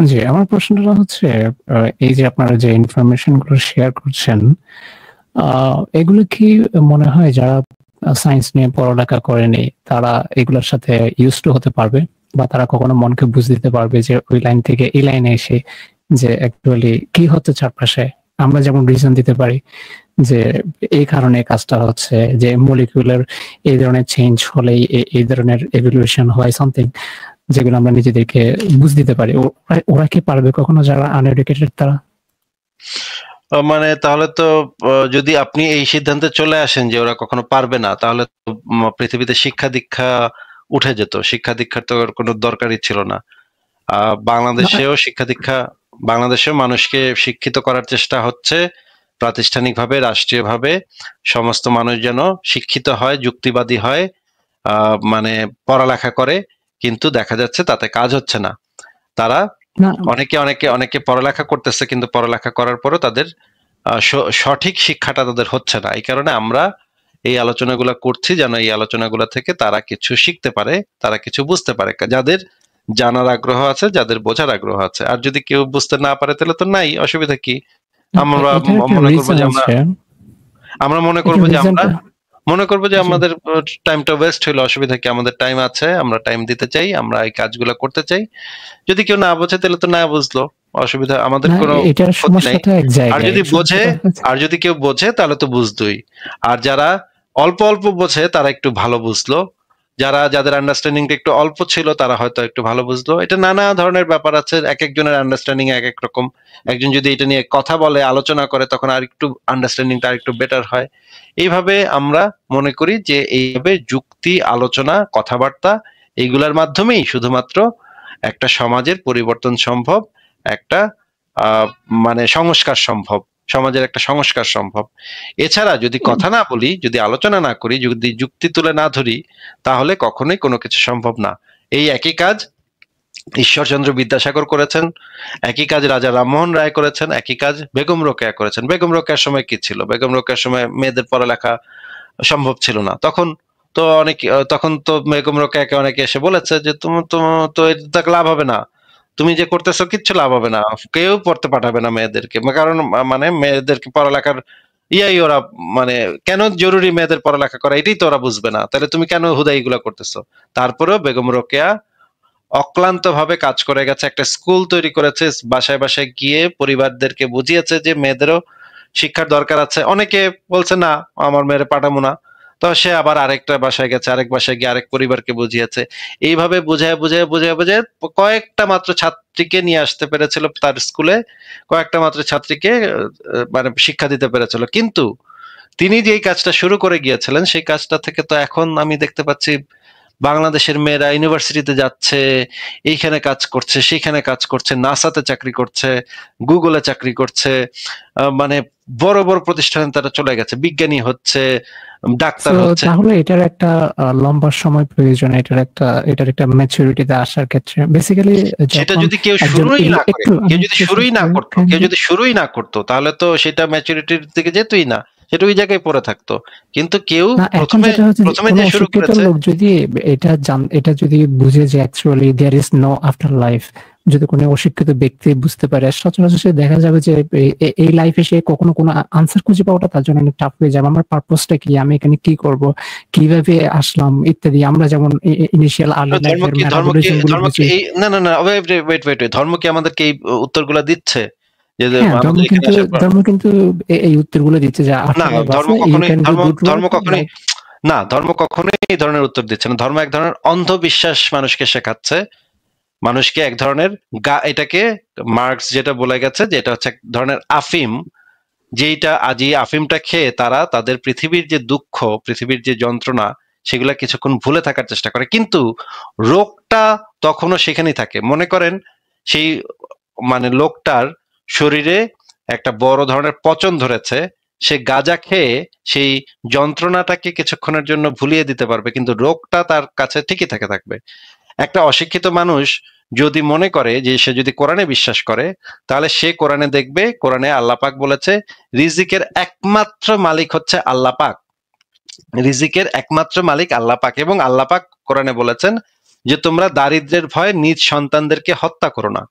জি, আমার প্রশ্নটা হচ্ছে এই যে আপনারা যে ইনফরমেশন গুলো শেয়ার করছেন, আ এগুলো কি মনে হয় যারা সায়েন্স নিয়ে পড়ালেখা করেনি তারা এগুলোর সাথে ইউজড টু হতে পারবে? বা তারা কখনো মনকে বুঝ দিতে পারবে যে ওই লাইন থেকে এই লাইনে এসে যে অ্যাকচুয়ালি কি হচ্ছে চারপাশে? আমরা যেমন রিজন দিতে পারি যে এই কারণে কাজটা হচ্ছে যে মলিকিউলের এই ধরনের চেঞ্জ হলেই এই ধরনের এভলিউশন হয় সামথিং যেগুলো আমরা নিজেদেরকে বুঝ দিতে পারি। ওরা কি পারবে কখনো যারা আনএডুকেটেড তারা? মানে তাহলে তো যদি আপনি এই সিদ্ধান্তে চলে আসেন যে ওরা কখনো পারবে না, তাহলে তো পৃথিবীতে শিক্ষা দীক্ষা উঠে যেত। শিক্ষা দীক্ষার তো কোনো দরকারই ছিল না। বাংলাদেশেও শিক্ষা দীক্ষা, বাংলাদেশেও মানুষকে শিক্ষিত করার চেষ্টা হচ্ছে প্রাতিষ্ঠানিকভাবে, রাষ্ট্রীয়ভাবে। সমস্ত মানুষ যেন শিক্ষিত হয়, যুক্তিবাদী হয়, মানে পড়ালেখা করে, কিন্তু দেখা যাচ্ছে তাতে কাজ হচ্ছে না। তারা অনেকে পড়ালেখা করতেছে, কিন্তু পড়ালেখা করার পরও তাদের সঠিক শিক্ষাটা তাদের হচ্ছে না। এই কারণে আমরা এই আলোচনাগুলো করছি, যেন এই আলোচনাগুলো থেকে তারা কিছু শিখতে পারে, তারা কিছু বুঝতে পারে, যাদের জানার আগ্রহ আছে, যাদের বোঝার আগ্রহ আছে। আর যদি কেউ বুঝতে না পারে তাহলে তো নাই, অসুবিধা কি? আমরা মনে করবো যে আমরা মনে করবো যে আমাদের টাইমটা ওয়েস্ট হইলো, অসুবিধা কি? আমাদের টাইম আছে, আমরা টাইম দিতে চাই, আমরা এই কাজগুলো করতে চাই। যদি কেউ না বোঝে তাহলে তো না বুঝলো, অসুবিধা, আমাদের কোনো ক্ষতি নাই। আর যদি কেউ বোঝে তাহলে তো বুঝতোই। আর যারা অল্প অল্প বোঝে তারা একটু ভালো বুঝলো, যাদের আন্ডারস্ট্যান্ডিংটা একটু অল্প ছিল তারা হয়তো একটু ভালো বুঝলো। এটা নানা ধরনের ব্যাপার আছে, এক একজনের আন্ডারস্ট্যান্ডিং এক এক রকম। একজন যদি এটা নিয়ে কথা বলে, আলোচনা করে, তখন আর একটু আন্ডারস্ট্যান্ডিংটা আর একটু বেটার হয়। এইভাবে আমরা মনে করি যে এইভাবে যুক্তি, আলোচনা, কথাবার্তা, এইগুলোর মাধ্যমেই শুধুমাত্র একটা সমাজের পরিবর্তন সম্ভব, একটা মানে সংস্কার সম্ভব, সমাজের একটা সংস্কার সম্ভব। এছাড়া যদি কথা না বলি, যদি আলোচনা না করি, যদি যুক্তি তুলে না ধরি, তাহলে কখনোই কোনো কিছু সম্ভব না। এই একই কাজ ঈশ্বরচন্দ্র বিদ্যাসাগর করেছেন, একই কাজ রাজা রামমোহন রায় করেছেন, একই কাজ বেগম রোকেয়া করেছেন। বেগম রোকেয়ার সময় কি ছিল? বেগম রোকেয়ার সময় মেয়েদের পড়ালেখা সম্ভব ছিল না। তখন তো বেগম রোকেয়াকে অনেকে এসে বলেছে যে তুমি তো এটা লাভ হবে না, তুমি যে করতেছো কিচ্ছু লাভ হবে না, কেউ পড়তে পাঠাবে না মেয়েদেরকে। কারণ মানে মেয়েদেরকে পড়ালেখার ওরা মানে কেন জরুরি মেয়েদের পড়ালেখা করা, এটাই তো ওরা বুঝবে না, তাহলে তুমি কেন হুদাই এগুলা করতেছো? তারপরেও বেগম রোকেয়া অক্লান্ত ভাবে কাজ করে গেছে, একটা স্কুল তৈরি করেছে, বাসায় বাসায় গিয়ে পরিবারদেরকে বুঝিয়েছে যে মেয়েদেরও শিক্ষার দরকার আছে। অনেকে বলছে না, আমার মেয়ের পাঠাবো না, তো সে আবার আরেকটা বাসায় গেছে, আরেক বাসায় গিয়ে আরেক পরিবারকে বুঝিয়েছে। এইভাবে বুঝায় বুঝায় বুঝায় বুঝায় কয়েকটা মাত্র ছাত্রীকে নিয়ে আসতে পেরেছিল তার স্কুলে, কয়েকটা মাত্র ছাত্রীকে মানে শিক্ষা দিতে পেরেছিল। কিন্তু তিনি যে কাজটা শুরু করে গিয়েছিলেন, সেই কাজটা থেকে তো এখন আমি দেখতে পাচ্ছি বাংলাদেশের মেয়েরা ইউনিভার্সিটিতে যাচ্ছে, এইখানে কাজ করছে, সেখানে কাজ করছে, নাসাতে চাকরি করছে, গুগলে চাকরি করছে, মানে বড় বড় প্রতিষ্ঠানে তারা চলে গেছে, বিজ্ঞানী হচ্ছে, ডাক্তার হচ্ছে। তাহলে এটার একটা লম্বা সময় প্রয়োজন, এটার একটা ম্যাচুরিটিতে আসার ক্ষেত্রে বেসিক্যালি সেটা যদি কেউ শুরুই না করতো তাহলে তো সেটা ম্যাচুরিটির দিকে যেতই না, সেটা ওই জায়গায় পড়ে থাকতো। কিন্তু কেউ প্রথমে যে শুরু করেছে, যদি এটা যদি বুঝে যে actually there is no afterlife, যদি কোনো অশিক্ষিত ব্যক্তি বুঝতে পারে, সচরাচর দেখা যাবে যে এই লাইফে সে কখনো কোনো আনসার খুঁজে পাওয়াটা তার জন্য অনেক টাফ হয়ে যাবে। আমার পারপাসটা কি, আমি এখানে কি করব, কিভাবে আসলাম ইত্যাদি। আমরা যেমন ইনিশিয়াল ধর্ম কি আমাদেরকে এই উত্তরগুলো দিচ্ছে? ধর্ম কিন্তু এই উত্তরগুলো দিচ্ছে যে ধর্ম কখনোই এই ধরনের উত্তর দিচ্ছে না। ধর্ম এক ধরনের অন্ধবিশ্বাস মানুষকে শেখাচ্ছে, মানুষকে এক ধরনের এটাকে মার্কস যেটা বলে গেছে যে এটা হচ্ছে এক ধরনের আফিম, যেটা আজ এই আফিমটা খেয়ে তারা তাদের পৃথিবীর যে দুঃখ, পৃথিবীর যে যন্ত্রণা, সেগুলা কিছুক্ষণ ভুলে থাকার চেষ্টা করে, কিন্তু রোগটা তখনও সেখানেই থাকে। মনে করেন সেই মানে লোকটার শরীরে একটা বড় ধরনের পচন ধরেছে, সে গাঁজা খেয়ে সেই যন্ত্রণাটাকে কিছুক্ষণের জন্য ভুলিয়ে দিতে পারবে, কিন্তু রোগটা তার কাছে ঠিকই থাকবে। একটা অশিক্ষিত মানুষ যদি মনে করে যে সে যদি কোরআনে বিশ্বাস করে, তাহলে সে কোরআনে দেখবে, কোরআনে আল্লাহ পাক বলেছে রিজিকের একমাত্র মালিক হচ্ছে আল্লাহ পাক, রিজিকের একমাত্র মালিক আল্লাহ পাক। এবং আল্লাহ পাক কোরআনে বলেছেন যে তোমরা দারিদ্র্যের ভয়ে নিজ সন্তানদেরকে হত্যা করো না।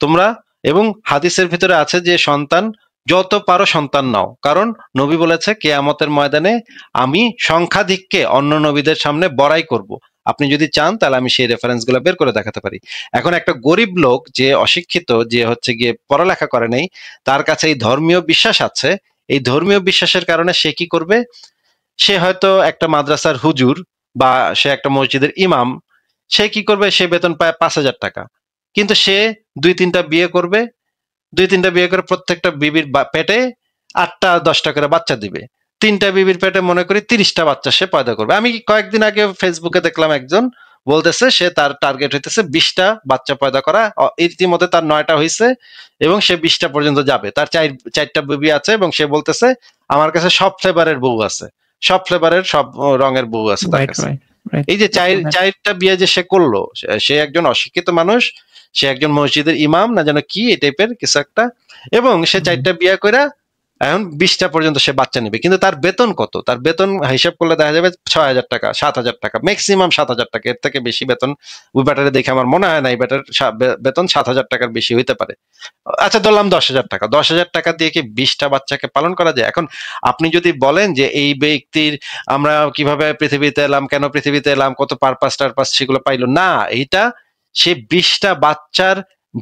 তোমরা, এবং হাদিসের ভিতরে আছে যে সন্তান যত পারো সন্তান নাও, কারণ নবী বলেছে কিয়ামতের ময়দানে আমি সংখ্যাধিক্যে অন্য নবীদের সামনে বড়াই করব। আপনি যদি চান তাহলে আমি সেই রেফারেন্স গুলো বের করে দেখাতে পারি। এখন একটা গরিব লোক যে অশিক্ষিত, যে হচ্ছে গিয়ে পড়ালেখা করে নাই, তার কাছে এই ধর্মীয় বিশ্বাস আছে, এই ধর্মীয় বিশ্বাসের কারণে সে কি করবে, সে হয়তো একটা মাদ্রাসার হুজুর বা সে একটা মসজিদের ইমাম, সে কি করবে, সে বেতন পায় 5,000 টাকা, কিন্তু সে 2-3টা বিয়ে করবে, 2-3টা বিয়ে করে প্রত্যেকটা বিবির পেটে 8টা-10টা করে বাচ্চা দিবে, 3টা বিবির পেটে মনে করি 30টা বাচ্চা সে পয়দা করবে। আমি কয়েকদিন আগে ফেসবুকে দেখলাম একজন বলতেছে সে তার টার্গেট হইতেছে 20টা বাচ্চা পয়দা করা, ইতিমধ্যে তার 9টা হয়েছে এবং সে 20টা পর্যন্ত যাবে, তার 4টা বিবি আছে এবং সে বলতেছে আমার কাছে সব ফ্লেভারের বউ আছে, সব ফ্লেভারের সব রঙের বউ আছে তার কাছে। এই যে 4টা বিয়ে যে সে করলো, সে একজন অশিক্ষিত মানুষ, সে একজন মসজিদের ইমাম না যেন কি এই টাইপের কিছু একটা, এবং সে 4টা বিয়ে করে এখন 20টা পর্যন্ত সে বাচ্চা নেবে, কিন্তু তার বেতন কত, তার বেতন হিসাব করলে দেখা যাবে 6,000 টাকা, 7,000 টাকা, ম্যাক্সিমাম 7,000 টাকা, এর থেকে বেশি বেতন ওই ব্যাটারে দেখে আমার মনে হয় না এই ব্যাটার বেতন 7,000 টাকার বেশি হইতে পারে। আচ্ছা ধরলাম 10,000 টাকা, 10,000 টাকা দিয়ে কি 20টা বাচ্চাকে পালন করা যায়? এখন আপনি যদি বলেন যে এই ব্যক্তির আমরা কিভাবে পৃথিবীতে এলাম, কেন পৃথিবীতে এলাম, কত পারপাস টারপাস সেগুলো পাইলো না, এইটা সে 20টা বাচ্চার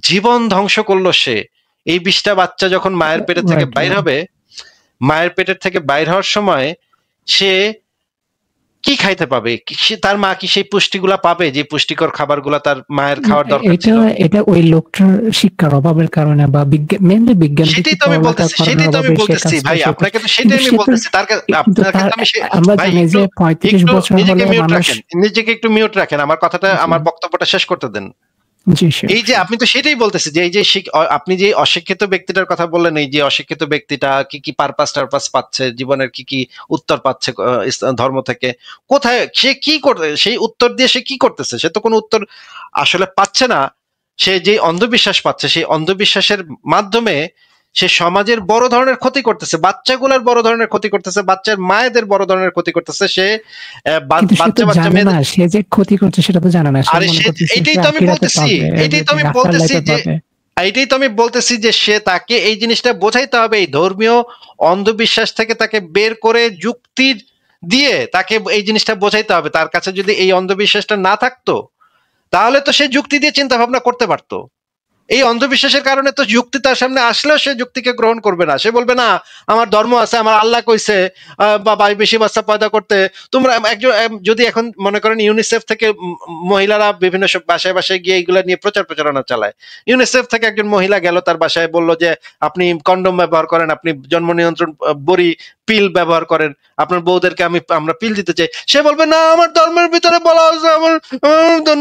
জীবন ধ্বংস করলো সে। এই 20টা বাচ্চা যখন মায়ের পেটের থেকে বাইর হবে, মায়ের পেটের থেকে বাইর হওয়ার সময় সে কি খাইতে পাবে, তার মা কি সেই পুষ্টিগুলা পাবে যে পুষ্টিকর খাবারগুলা তার মায়ের খাওয়ার দরকার ছিল? এটা ওই লোকটার শিক্ষার অভাবের কারণে বা মেইনলি বিজ্ঞান, সেটাই তো আমি বলতেছি ভাই, আপনাকে তো সেটাই আমি বলতেছি। আমরা জানি যে 35 বছর হলে মানুষ, নিজেকে একটু মিউট রাখেন, আমার কথাটা, আমার বক্তব্যটা শেষ করতে দেন। এই যে আপনি তো সেটাই বলতেছি যে এই যে আপনি যে অশিক্ষিত ব্যক্তিটার কথা বললেন, এই যে অশিক্ষিত ব্যক্তিটা কি কি পারপাস টারপাস পাচ্ছে, জীবনের কি কি উত্তর পাচ্ছে ধর্ম থেকে, কোথায় সে কি করতে, সেই উত্তর দিয়ে সে কি করতেছে? সে তো কোনো উত্তর আসলে পাচ্ছে না। সে যে অন্ধবিশ্বাস পাচ্ছে, সেই অন্ধবিশ্বাসের মাধ্যমে সে সমাজের বড় ধরনের ক্ষতি করতেছে, বাচ্চাগুলোর বড় ধরনের ক্ষতি করতেছে, বাচ্চার মায়েদের বড় ধরনের ক্ষতি করতেছে। সে বাচ্চা মেয়েদের সে যে ক্ষতি করছে সেটা তো জানে না। এইটাই তো আমি বলতেছি যে সে, তাকে এই জিনিসটা বোঝাইতে হবে, এই ধর্মীয় অন্ধবিশ্বাস থেকে তাকে বের করে যুক্তি দিয়ে তাকে এই জিনিসটা বোঝাইতে হবে। তার কাছে যদি এই অন্ধবিশ্বাসটা না থাকতো তাহলে তো সে যুক্তি দিয়ে চিন্তা ভাবনা করতে পারতো। এই অন্ধবিশ্বাসের কারণে তো যুক্তি তার সামনে আসলেও সে যুক্তিকে গ্রহণ করবে না। সে বলবে না আমার ধর্ম আছে, আমার আল্লাহ কইছে বা বেশি বাচ্চা পয়দা করতে। তোমরা একজন যদি এখন মনে করেন ইউনিসেফ থেকে মহিলারা বিভিন্ন বাসায় বাসায় গিয়ে এইগুলা নিয়ে প্রচারণা চালায়, ইউনিসেফ থেকে একজন মহিলা গেল তার বাসায়, বললো যে আপনি কন্ডম ব্যবহার করেন, আপনি জন্ম নিয়ন্ত্রণ বড়ি পিল ব্যবহার করেন, আপনার বউদেরকে আমরা পিল দিতে চাই। সে বলবে না আমার ধর্মের ভিতরে বলা হয়েছে, আমার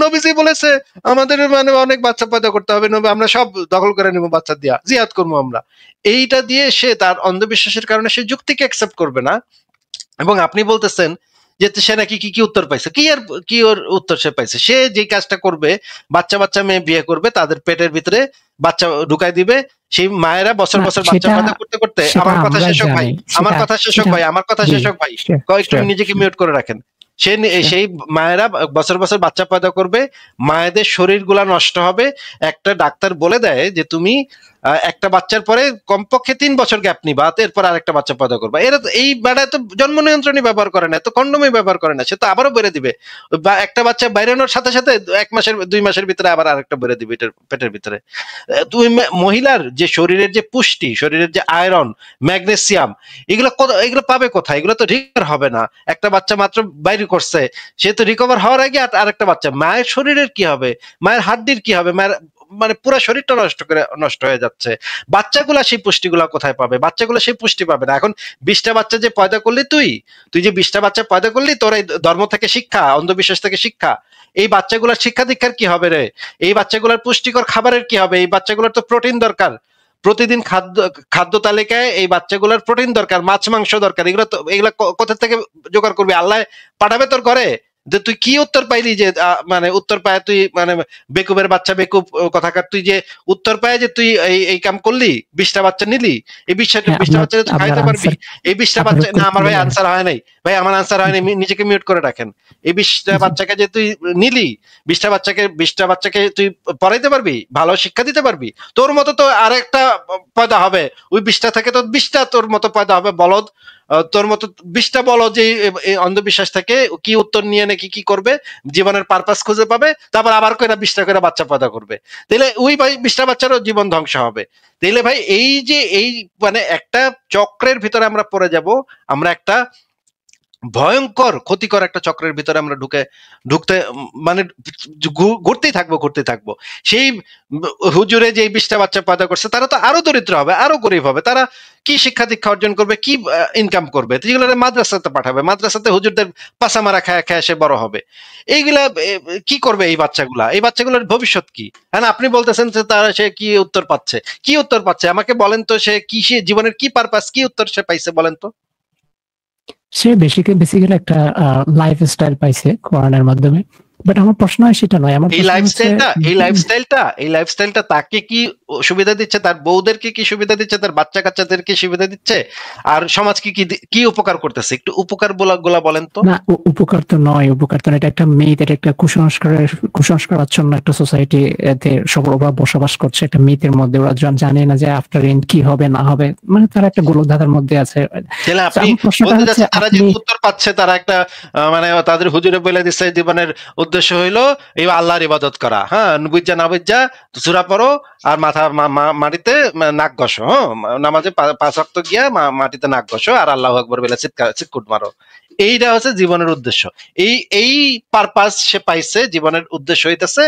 নবীজি বলেছে আমাদের মানে অনেক বাচ্চা পয়দা করতে হবে, আমরা সব দখল করে নেবো বাচ্চা দিয়া, জিহাদ করবো আমরা। এইটা দিয়ে সে তার অন্ধবিশ্বাসের কারণে সে যুক্তিকে অ্যাকসেপ্ট করবে না। এবং আপনি বলতেছেন যে সে নাকি কি উত্তর পাইছে, কি ওর উত্তর সে পাইছে? সে যে কাজটা করবে, বাচ্চা মেয়ে বিয়ে করবে, তাদের পেটের ভিতরে বাচ্চা ঢুকাই দিবে, সেই মায়েরা বছর বছর বাচ্চা পয়দা করতে করতে, আমার কথা শেষ হোক ভাই, কয়েকটু নিজেকে মিউট করে রাখেন। সেই মায়েরা বছর বছর বাচ্চা পয়দা করবে, মায়েদের শরীর গুলা নষ্ট হবে। একটা ডাক্তার বলে দেয় যে তুমি একটা বাচ্চার পরে কমপক্ষে 3 বছর গ্যাপ নিবা, এরপর আরেকটা বাচ্চা পয়দা করবা। এরা তো এই বেড়া তো জন্ম নিয়ন্ত্রণই ব্যবহার করে না, তো কন্ডমই ব্যবহার করে না, সে তো আবারও বেড়ে দিবে। বা একটা বাচ্চা বাইরানোর সাথে সাথে 2 মাসের ভিতরে আবার আরেকটা বেড়ে দিবে পেটের ভিতরে। তুমি মহিলার যে শরীরের যে পুষ্টি, শরীরের যে আয়রন, ম্যাগনেসিয়াম, এগুলো পাবে কোথায়? এগুলো তো রিকভার হবে না। একটা বাচ্চা মাত্র বাইরে করছে, সে তো রিকভার হওয়ার আগে আরেকটা বাচ্চা, মায়ের শরীরের কি হবে, মায়ের হাড্ডির কি হবে, মায়ের মানে পুরো শরীরটা নষ্ট হয়ে যাচ্ছে। বাচ্চাগুলা সেই পুষ্টিগুলা কোথায় পাবে? বাচ্চাগুলা সেই পুষ্টি পাবে না। এখন 20টা বাচ্চা যে পয়দা করলি, তুই যে 20টা বাচ্চা পয়দা করলি, তোর এই ধর্ম থেকে শিক্ষা, অন্ধবিশ্বাস থেকে শিক্ষা, এই বাচ্চাগুলোর শিক্ষা দীক্ষার কি হবে রে? এই বাচ্চাগুলোর পুষ্টিকর খাবারের কি হবে? এই বাচ্চাগুলোর তো প্রোটিন দরকার, প্রতিদিন খাদ্য তালিকায় এই বাচ্চাগুলোর প্রোটিন দরকার, মাছ মাংস দরকার। এগুলো কোথা থেকে জোগাড় করবি? আল্লাহ পাঠাবে তোর ঘরে? যে তুই কি উত্তর পাইলি, যে মানে উত্তর পায় তুই মানে বেকুবের বাচ্চা বেকুব কথাকার, তুই যে উত্তর পায় যে তুই এই কাম করলি, 20টা বাচ্চা নিলি, এই 20টা বাচ্চা তুই খাইতে পারবি, এই 20টা বাচ্চা না, আমার ভাই আনসার হয় নাই, ভাই আমার আনসার হয় নাই, নিজেকে মিউট করে রাখেন। এই 20টা বাচ্চাকে যে তুই নিলি, 20টা বাচ্চাকে তুই পড়াইতে পারবি, ভালো শিক্ষা দিতে পারবি, তোর মতো তো আরেকটা পয়দা হবে, ওই 20টা থেকে তো 20টা তোর মতো পয়দা হবে বলদ, তোর মতো 20টা বলো যে অন্ধবিশ্বাস থেকে কি উত্তর নিয়ে নাকি কি করবে, জীবনের পারপাস খুঁজে পাবে, তারপর আবার করে 20টা করে বাচ্চা পয়দা করবে, তাহলে ওই ভাই 20টা বাচ্চারও জীবন ধ্বংস হবে। তাইলে ভাই এই যে এই মানে একটা চক্রের ভিতরে আমরা পড়ে যাব, আমরা একটা ভয়ঙ্কর ক্ষতিকর একটা চক্রের ভিতরে আমরা ঢুকতে মানে ঘুরতেই থাকবো। সেই হুজুরে যে 20টা বাচ্চা পয়দা করছে তারা তো আরো দরিদ্র হবে, আরো গরিব হবে, তারা কি শিক্ষা দীক্ষা অর্জন করবে, কি ইনকাম করবে, যেগুলো মাদ্রাসাতে পাঠাবে, মাদ্রাসাতে হুজুরদের পাশা মারা খায় সে বড় হবে, এইগুলা কি করবে এই বাচ্চাগুলোর ভবিষ্যৎ কি? হ্যাঁ, আপনি বলতেছেন যে তারা সে কি উত্তর পাচ্ছে, আমাকে বলেন তো, সে জীবনের কি পারপাস, কি উত্তর সে পাইছে বলেন তো? সে বেসিক্যালি একটা লাইফস্টাইল পাইছে কোরআনের মাধ্যমে, বাট আমার প্রশ্ন হয় সেটা নয়। আমার এই লাইফস্টাইলটা তাকে কি সুবিধা দিচ্ছে, তার বউদেরকে কি সুবিধা দিচ্ছে, তার বাচ্চা কাচ্চাদেরকে সুবিধা দিচ্ছে, আর সমাজকে কি উপকার করতেছে? একটু উপকার গুলা বলেন তো। না, উপকার তো নয়, এটা একটা মেয়ে, এটা একটা কুসংস্কারাচ্ছন্ন একটা সোসাইটি, এতে সবাই বসবাস করছে একটা মিথের মধ্যে, ওরা জানে না যে আফটার এন্ড কি হবে না হবে, মানে তারা একটা গোলকধাঁধার মধ্যে আছে। তারা যে উত্তর পাচ্ছে, তারা একটা মানে তাদের হুজুরে বলে দিচ্ছে জীবনের উদ্দেশ্য হইলো এই আল্লাহর ইবাদত করা, হ্যাঁ, বুঝা না বুঝা সূরা পড়ো আর মাটিতে নাক ঘষো, হ্যাঁ, নামাজে 5 ওয়াক্ত গিয়া মাটিতে নাক ঘষো আর আল্লাহু আকবার বলে চিৎকুট মারো। এইটা হচ্ছে জীবনের উদ্দেশ্য। এই পারপাস সে পাইছে, জীবনের উদ্দেশ্য হইতেছে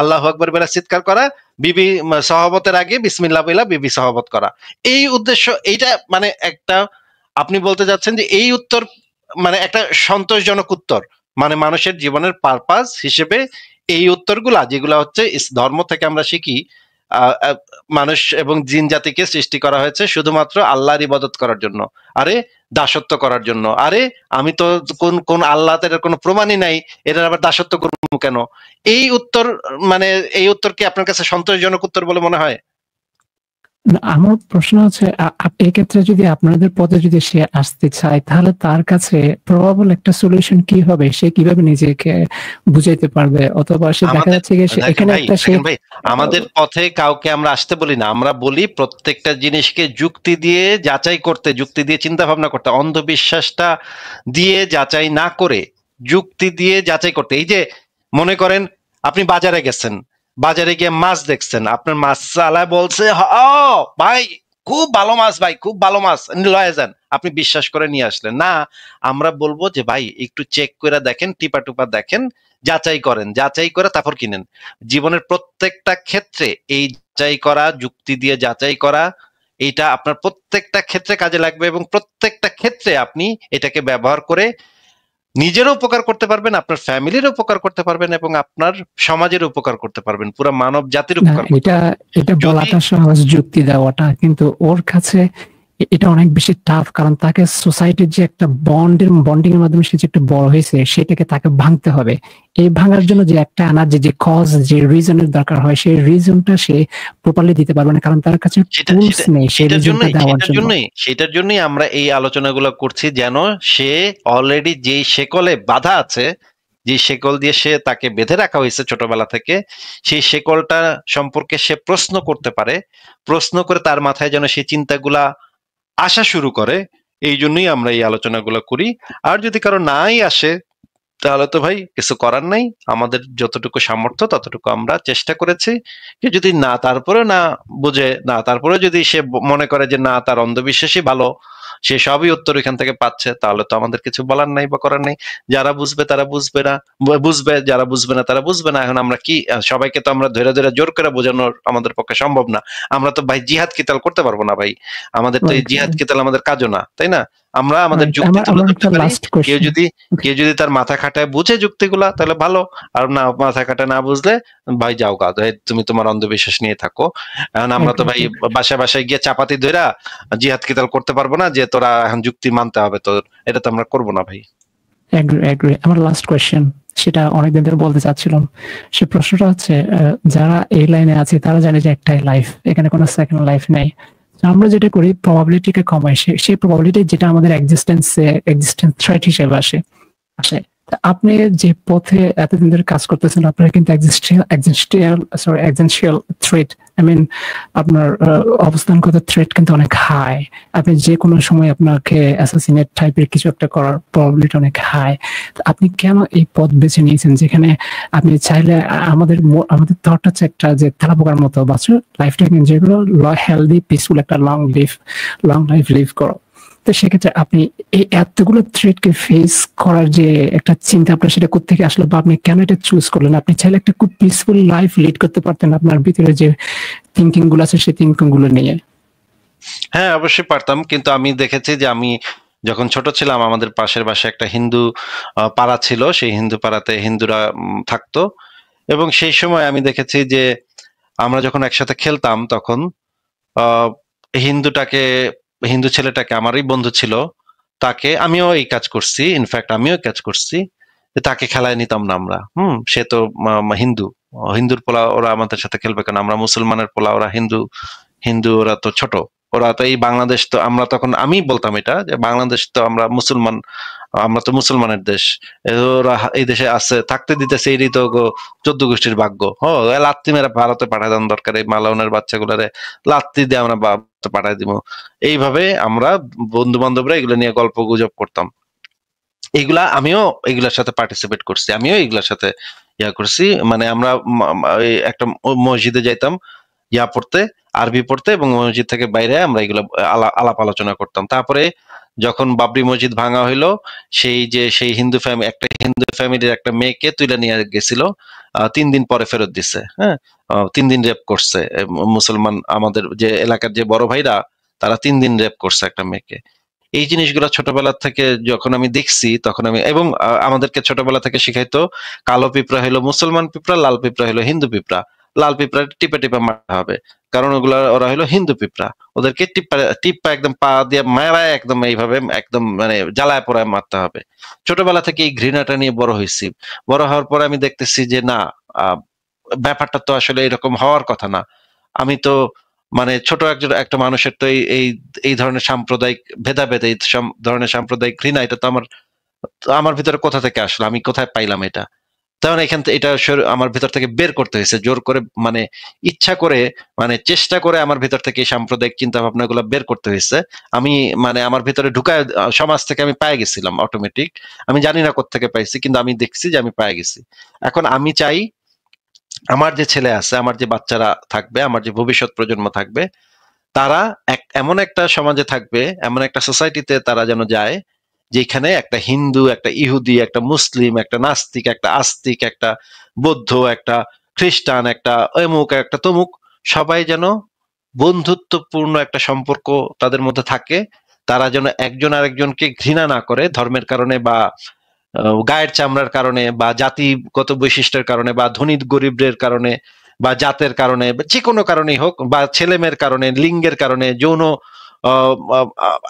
আল্লাহু আকবার বলে চিৎকার করা, বিবি সহবতের আগে বিসমিল্লাহ বইলা বিবি সহবত করা, এই উদ্দেশ্য। এইটা মানে একটা, আপনি বলতে যাচ্ছেন যে এই উত্তর মানে একটা সন্তোষজনক উত্তর, মানে মানুষের জীবনের পারপাস হিসেবে এই উত্তরগুলা যেগুলা হচ্ছে ধর্ম থেকে আমরা শিখি, মানুষ এবং জিন জাতিকে সৃষ্টি করা হয়েছে শুধুমাত্র আল্লাহর ইবাদত করার জন্য, আরে দাসত্ব করার জন্য, আরে আমি তো কোন আল্লাহর কোনো প্রমাণই নাই, এটা আবার দাসত্ব করবো কেন? এই উত্তর মানে এই উত্তর কি আপনার কাছে সন্তোষজনক উত্তর বলে মনে হয়? আমার প্রশ্ন হচ্ছে, এক্ষেত্রে যদি আপনাদের পথে যদি সে আসতে চায়, তাহলে তার কাছে প্রবাবল একটা সলিউশন কি হবে? সে কিভাবে নিজেকে বুঝাইতে পারবে? অথবা সে দেখা যাচ্ছে এখানে একটা আমাদের পথে কাউকে আমরা আসতে বলি না, আমরা বলি প্রত্যেকটা জিনিসকে যুক্তি দিয়ে যাচাই করতে, যুক্তি দিয়ে চিন্তা ভাবনা করতে, অন্ধবিশ্বাসটা দিয়ে যাচাই না করে যুক্তি দিয়ে যাচাই করতে। এই যে মনে করেন আপনি বাজারে গেছেন, বাজারে গিয়ে মাছ দেখছেন, আপনার মাছ আলায় বলছে ভাই খুব ভালো মাছ, ভাই খুব ভালো মাছ, লয়ে যান, আপনি বিশ্বাস করে নিয়ে আসলেন না। আমরা বলবো যে ভাই একটু চেক করে দেখেন, টিপা টুপা দেখেন, যাচাই করেন, যাচাই করে তারপর কিনেন। জীবনের প্রত্যেকটা ক্ষেত্রে এই যাচাই করা, যুক্তি দিয়ে যাচাই করা, এইটা আপনার প্রত্যেকটা ক্ষেত্রে কাজে লাগবে, এবং প্রত্যেকটা ক্ষেত্রে আপনি এটাকে ব্যবহার করে নিজেরও উপকার করতে পারবেন, আপনার ফ্যামিলির উপকার করতে পারবেন, এবং আপনার সমাজের উপকার করতে পারবেন, পুরো মানব জাতির উপকার। এটা বলাটা সহজ, যুক্তি দেওয়াটা, কিন্তু ওর কাছে এটা অনেক বেশি টাফ, কারণ তাকে সোসাইটির যে একটা বন্ডিং এর মাধ্যমে সে যে একটা বড় হয়েছে, সেটাকে তাকে ভাঙতে হবে। এই ভাঙার জন্য যে একটা আনার যে কজ, যে রিজনের দরকার হয়, সেই রিজনটা সে প্রপারলি দিতে পারবে না, কারণ তার কাছে টুলস নেই সেই রিজনটা দেওয়ার জন্য। সেটার জন্যই আমরা এই আলোচনাগুলো করছি, যেন সে অলরেডি যেই শেকলে বাধা আছে, যে শেকল দিয়ে তাকে বেঁধে রাখা হয়েছে ছোটবেলা থেকে, সেই শেকলটা সম্পর্কে সে প্রশ্ন করতে পারে, প্রশ্ন করে তার মাথায় যেন সেই চিন্তাগুলা আসা শুরু করে। এই জন্যই আমরা এই আলোচনাগুলো করি। আর যদি কারো নাই আসে, তাহলে তো ভাই কিছু করার নাই, আমাদের যতটুকু সামর্থ্য ততটুকু আমরা চেষ্টা করেছি। যদি না তারপরে না বুঝে, না তারপরে যদি সে মনে করে যে না তার অন্ধবিশ্বাসই ভালো, সে সবই উত্তর এখান থেকে পাচ্ছে, তাহলে তো আমাদের কিছু বলার নাই বা করার নাই। যারা বুঝবে তারা বুঝবে, যারা বুঝবে না তারা বুঝবে না। এখন আমরা কি সবাইকে তো আমরা ধরে ধরে জোর করে বোঝানোর আমাদের পক্ষে সম্ভব না। আমরা তো ভাই জিহাদ কিতাল করতে পারবো না ভাই, আমাদের তো এই জিহাদ কিতাল আমাদের কাজও না, তাই না? আমরা আমাদের যুক্তি তুলে ধরতে পারি। কেউ যদি তার মাথা খাটায় বুঝে যুক্তিগুলা, তাহলে ভালো, আর না মাথা খাটায় না বুঝলে ভাই যাও গা, তুমি তোমার অন্ধবিশ্বাস নিয়ে থাকো। এখন আমরা তো ভাই বাসায় বাসায় গিয়ে চাপাতি ধইরা জিহাদ কিতাল করতে পারবো না যে তোরা এখন যুক্তি মানতে হবে তোর, এটা তো আমরা করবো না ভাই। আমার লাস্ট কোয়েশ্চেন, সেটা অনেকদিন ধরে বলতে চাচ্ছিলাম। সে প্রশ্নটা হচ্ছে, যারা এই লাইনে আছে তারা জানে যে একটাই লাইফ, এখানে কোনো সেকেন্ড লাইফ নেই। আমরা যেটা করি প্রবাবিলিটিকে কমাই, সেই প্রবাবিলিটি যেটা আমাদের এক্সিস্টেন্স থ্রেট হিসেবে আসে। আপনি যে পথে এতদিন ধরে কাজ করতেছেন, আপনার কিন্তু এক্সিস্টেন্সিয়াল থ্রেট, আই মিন আপনার অবস্থানগত থ্রেট কিন্তু অনেক হাই। আপনি যে কোনো সময় আপনাকে অ্যাসাসিনেট টাইপের কিছু একটা করার প্রবাবিলিটি অনেক হাই। আপনি কেন এই পথ বেছে নিয়েছেন যেখানে আপনি চাইলে আমাদের থট হচ্ছে একটা যে তেলাপোকার মতো বাঁচো, লাইফটাকে যেগুলো হেলদি পিসফুল একটা লং লাইফ লিভ করো। তো সেক্ষেত্রে আপনি এই এতগুলো থ্রেটকে ফেস করার যে একটা চিন্তা আপনার, সেটা কোত্থেকে আসলো, বা আপনি কেন এটা চুজ করলেন? আপনি চাইলে একটা খুব পিসফুল লাইফ লিড করতে পারতেন আপনার ভিতরে যে থিঙ্কিং গুলো আছে সেই থিঙ্কিং গুলো নিয়ে। হ্যাঁ, অবশ্যই পারতাম, কিন্তু আমি দেখেছি যে আমি যখন ছোট ছিলাম আমাদের পাশের বাসায় একটা হিন্দু পাড়া ছিল, সেই হিন্দু পাড়াতে হিন্দুরা থাকতো, এবং সেই সময় আমি দেখেছি যে আমরা যখন একসাথে খেলতাম তখন হিন্দু ছেলেটাকে, আমারই বন্ধু ছিল, তাকে আমিও এই কাজ করছি, ইনফ্যাক্ট আমিও কাজ করছি, তাকে খেলায় নিতাম না আমরা। সে তো হিন্দুর পোলা, ওরা আমাদের সাথে খেলবে কেন? আমরা মুসলমানের পোলা, ওরা হিন্দু ওরা তো ছোট, ওরা তো এই বাংলাদেশ, তো আমরা তখন আমি বলতাম এটা যে বাংলাদেশ তো আমরা তো মুসলমানের দেশ, ওরা এই দেশে আছে থাকতে দিতেছে, এই তো 14 গোষ্ঠীর ভাগ্য। লাত্তি মেরে ভারতে পাঠায় দেন, দরকার এই মালাউনের বাচ্চাগুলারে লাত্তি দিয়ে আমরা পাঠাই দিব। এইভাবে আমরা বন্ধু বান্ধবরা এগুলো নিয়ে গল্প গুজব করতাম। আমিও এগুলার সাথে পার্টিসিপেট করছি, আমিও এগুলার সাথে করছি। মানে আমরা একটা মসজিদে যাইতাম পড়তে, আরবি পড়তে, এবং মসজিদ থেকে বাইরে আমরা এগুলো আলাপ আলোচনা করতাম। তারপরে যখন বাবরি মসজিদ ভাঙা হইলো, সেই হিন্দু ফ্যামিলির একটা মেয়েকে তুলে নিয়ে গেছিল, 3 দিন পরে ফেরত দিছে। হ্যাঁ, 3 দিন রেপ করছে মুসলমান, আমাদের যে এলাকার যে বড় ভাইরা, তারা 3 দিন রেপ করছে একটা মেয়েকে। এই জিনিসগুলো ছোটবেলা থেকে যখন আমি দেখছি তখন এবং আমাদেরকে ছোটবেলা থেকে শিখাইতো কালো পিঁপড়া হলো মুসলমান পিঁপড়া, লাল পিঁপড়া হলো হিন্দু পিঁপড়া। লাল পিঁপড়া টিপে টিপে মারতে হবে, কারণ ওরা হলো হিন্দু পিঁপড়া। ওদেরকে টিপ্পা একদম পা দিয়ে মারায় একদম এইভাবে একদম মানে জ্বালায় পোড়ায় মারতে হবে। ছোটবেলা থেকে এই ঘৃণাটা নিয়ে বড় হয়েছি। বড় হওয়ার পরে আমি দেখতেছি যে না, ব্যাপারটা তো আসলে এরকম হওয়ার কথা না। আমি তো মানে ছোট একটা মানুষের তো এই ধরনের সাম্প্রদায়িক ভেদাভেদ, এই ধরনের সাম্প্রদায়িক ঘৃণা, এটা তো আমার ভিতরে কোথা থেকে আসলো, আমি কোথায় পাইলাম এটা? তখন এখান থেকে এটা আমার ভিতর থেকে বের করতে হয়েছে, জোর করে, মানে ইচ্ছা করে, মানে চেষ্টা করে আমার ভিতর থেকে এই সাম্প্রদায়িক চিন্তা ভাবনা গুলো বের করতে হয়েছে। আমি মানে আমার ভিতরে ঢুকায়, সমাজ থেকে আমি পেয়ে গেছিলাম অটোমেটিক। আমি জানি না কোত্থেকে পাইছি, কিন্তু আমি দেখছি যে আমি পেয়ে গেছি। এখন আমি চাই আমার যে ছেলে আছে, আমার যে বাচ্চারা থাকবে, আমার যে ভবিষ্যৎ প্রজন্ম থাকবে, তারা এমন একটা সমাজে থাকবে, এমন একটা সোসাইটিতে তারা যেন যায় যেখানে একটা হিন্দু, একটা ইহুদি, একটা মুসলিম, একটা নাস্তিক, একটা আস্তিক, একটা বৌদ্ধ, একটা খ্রিস্টান, একটা অমুক, একটা তমুক, সবাই যেন বন্ধুত্বপূর্ণ একটা সম্পর্ক তাদের মধ্যে থাকে। তারা যেন একজন আরেকজনকে ঘৃণা না করে ধর্মের কারণে, বা গায়ের চামড়ার কারণে, বা জাতিগত বৈশিষ্ট্যের কারণে, বা ধনী গরিবের কারণে, বা জাতের কারণে, যে কোনো কারণেই হোক, বা ছেলেমেয়ের কারণে, লিঙ্গের কারণে, যৌন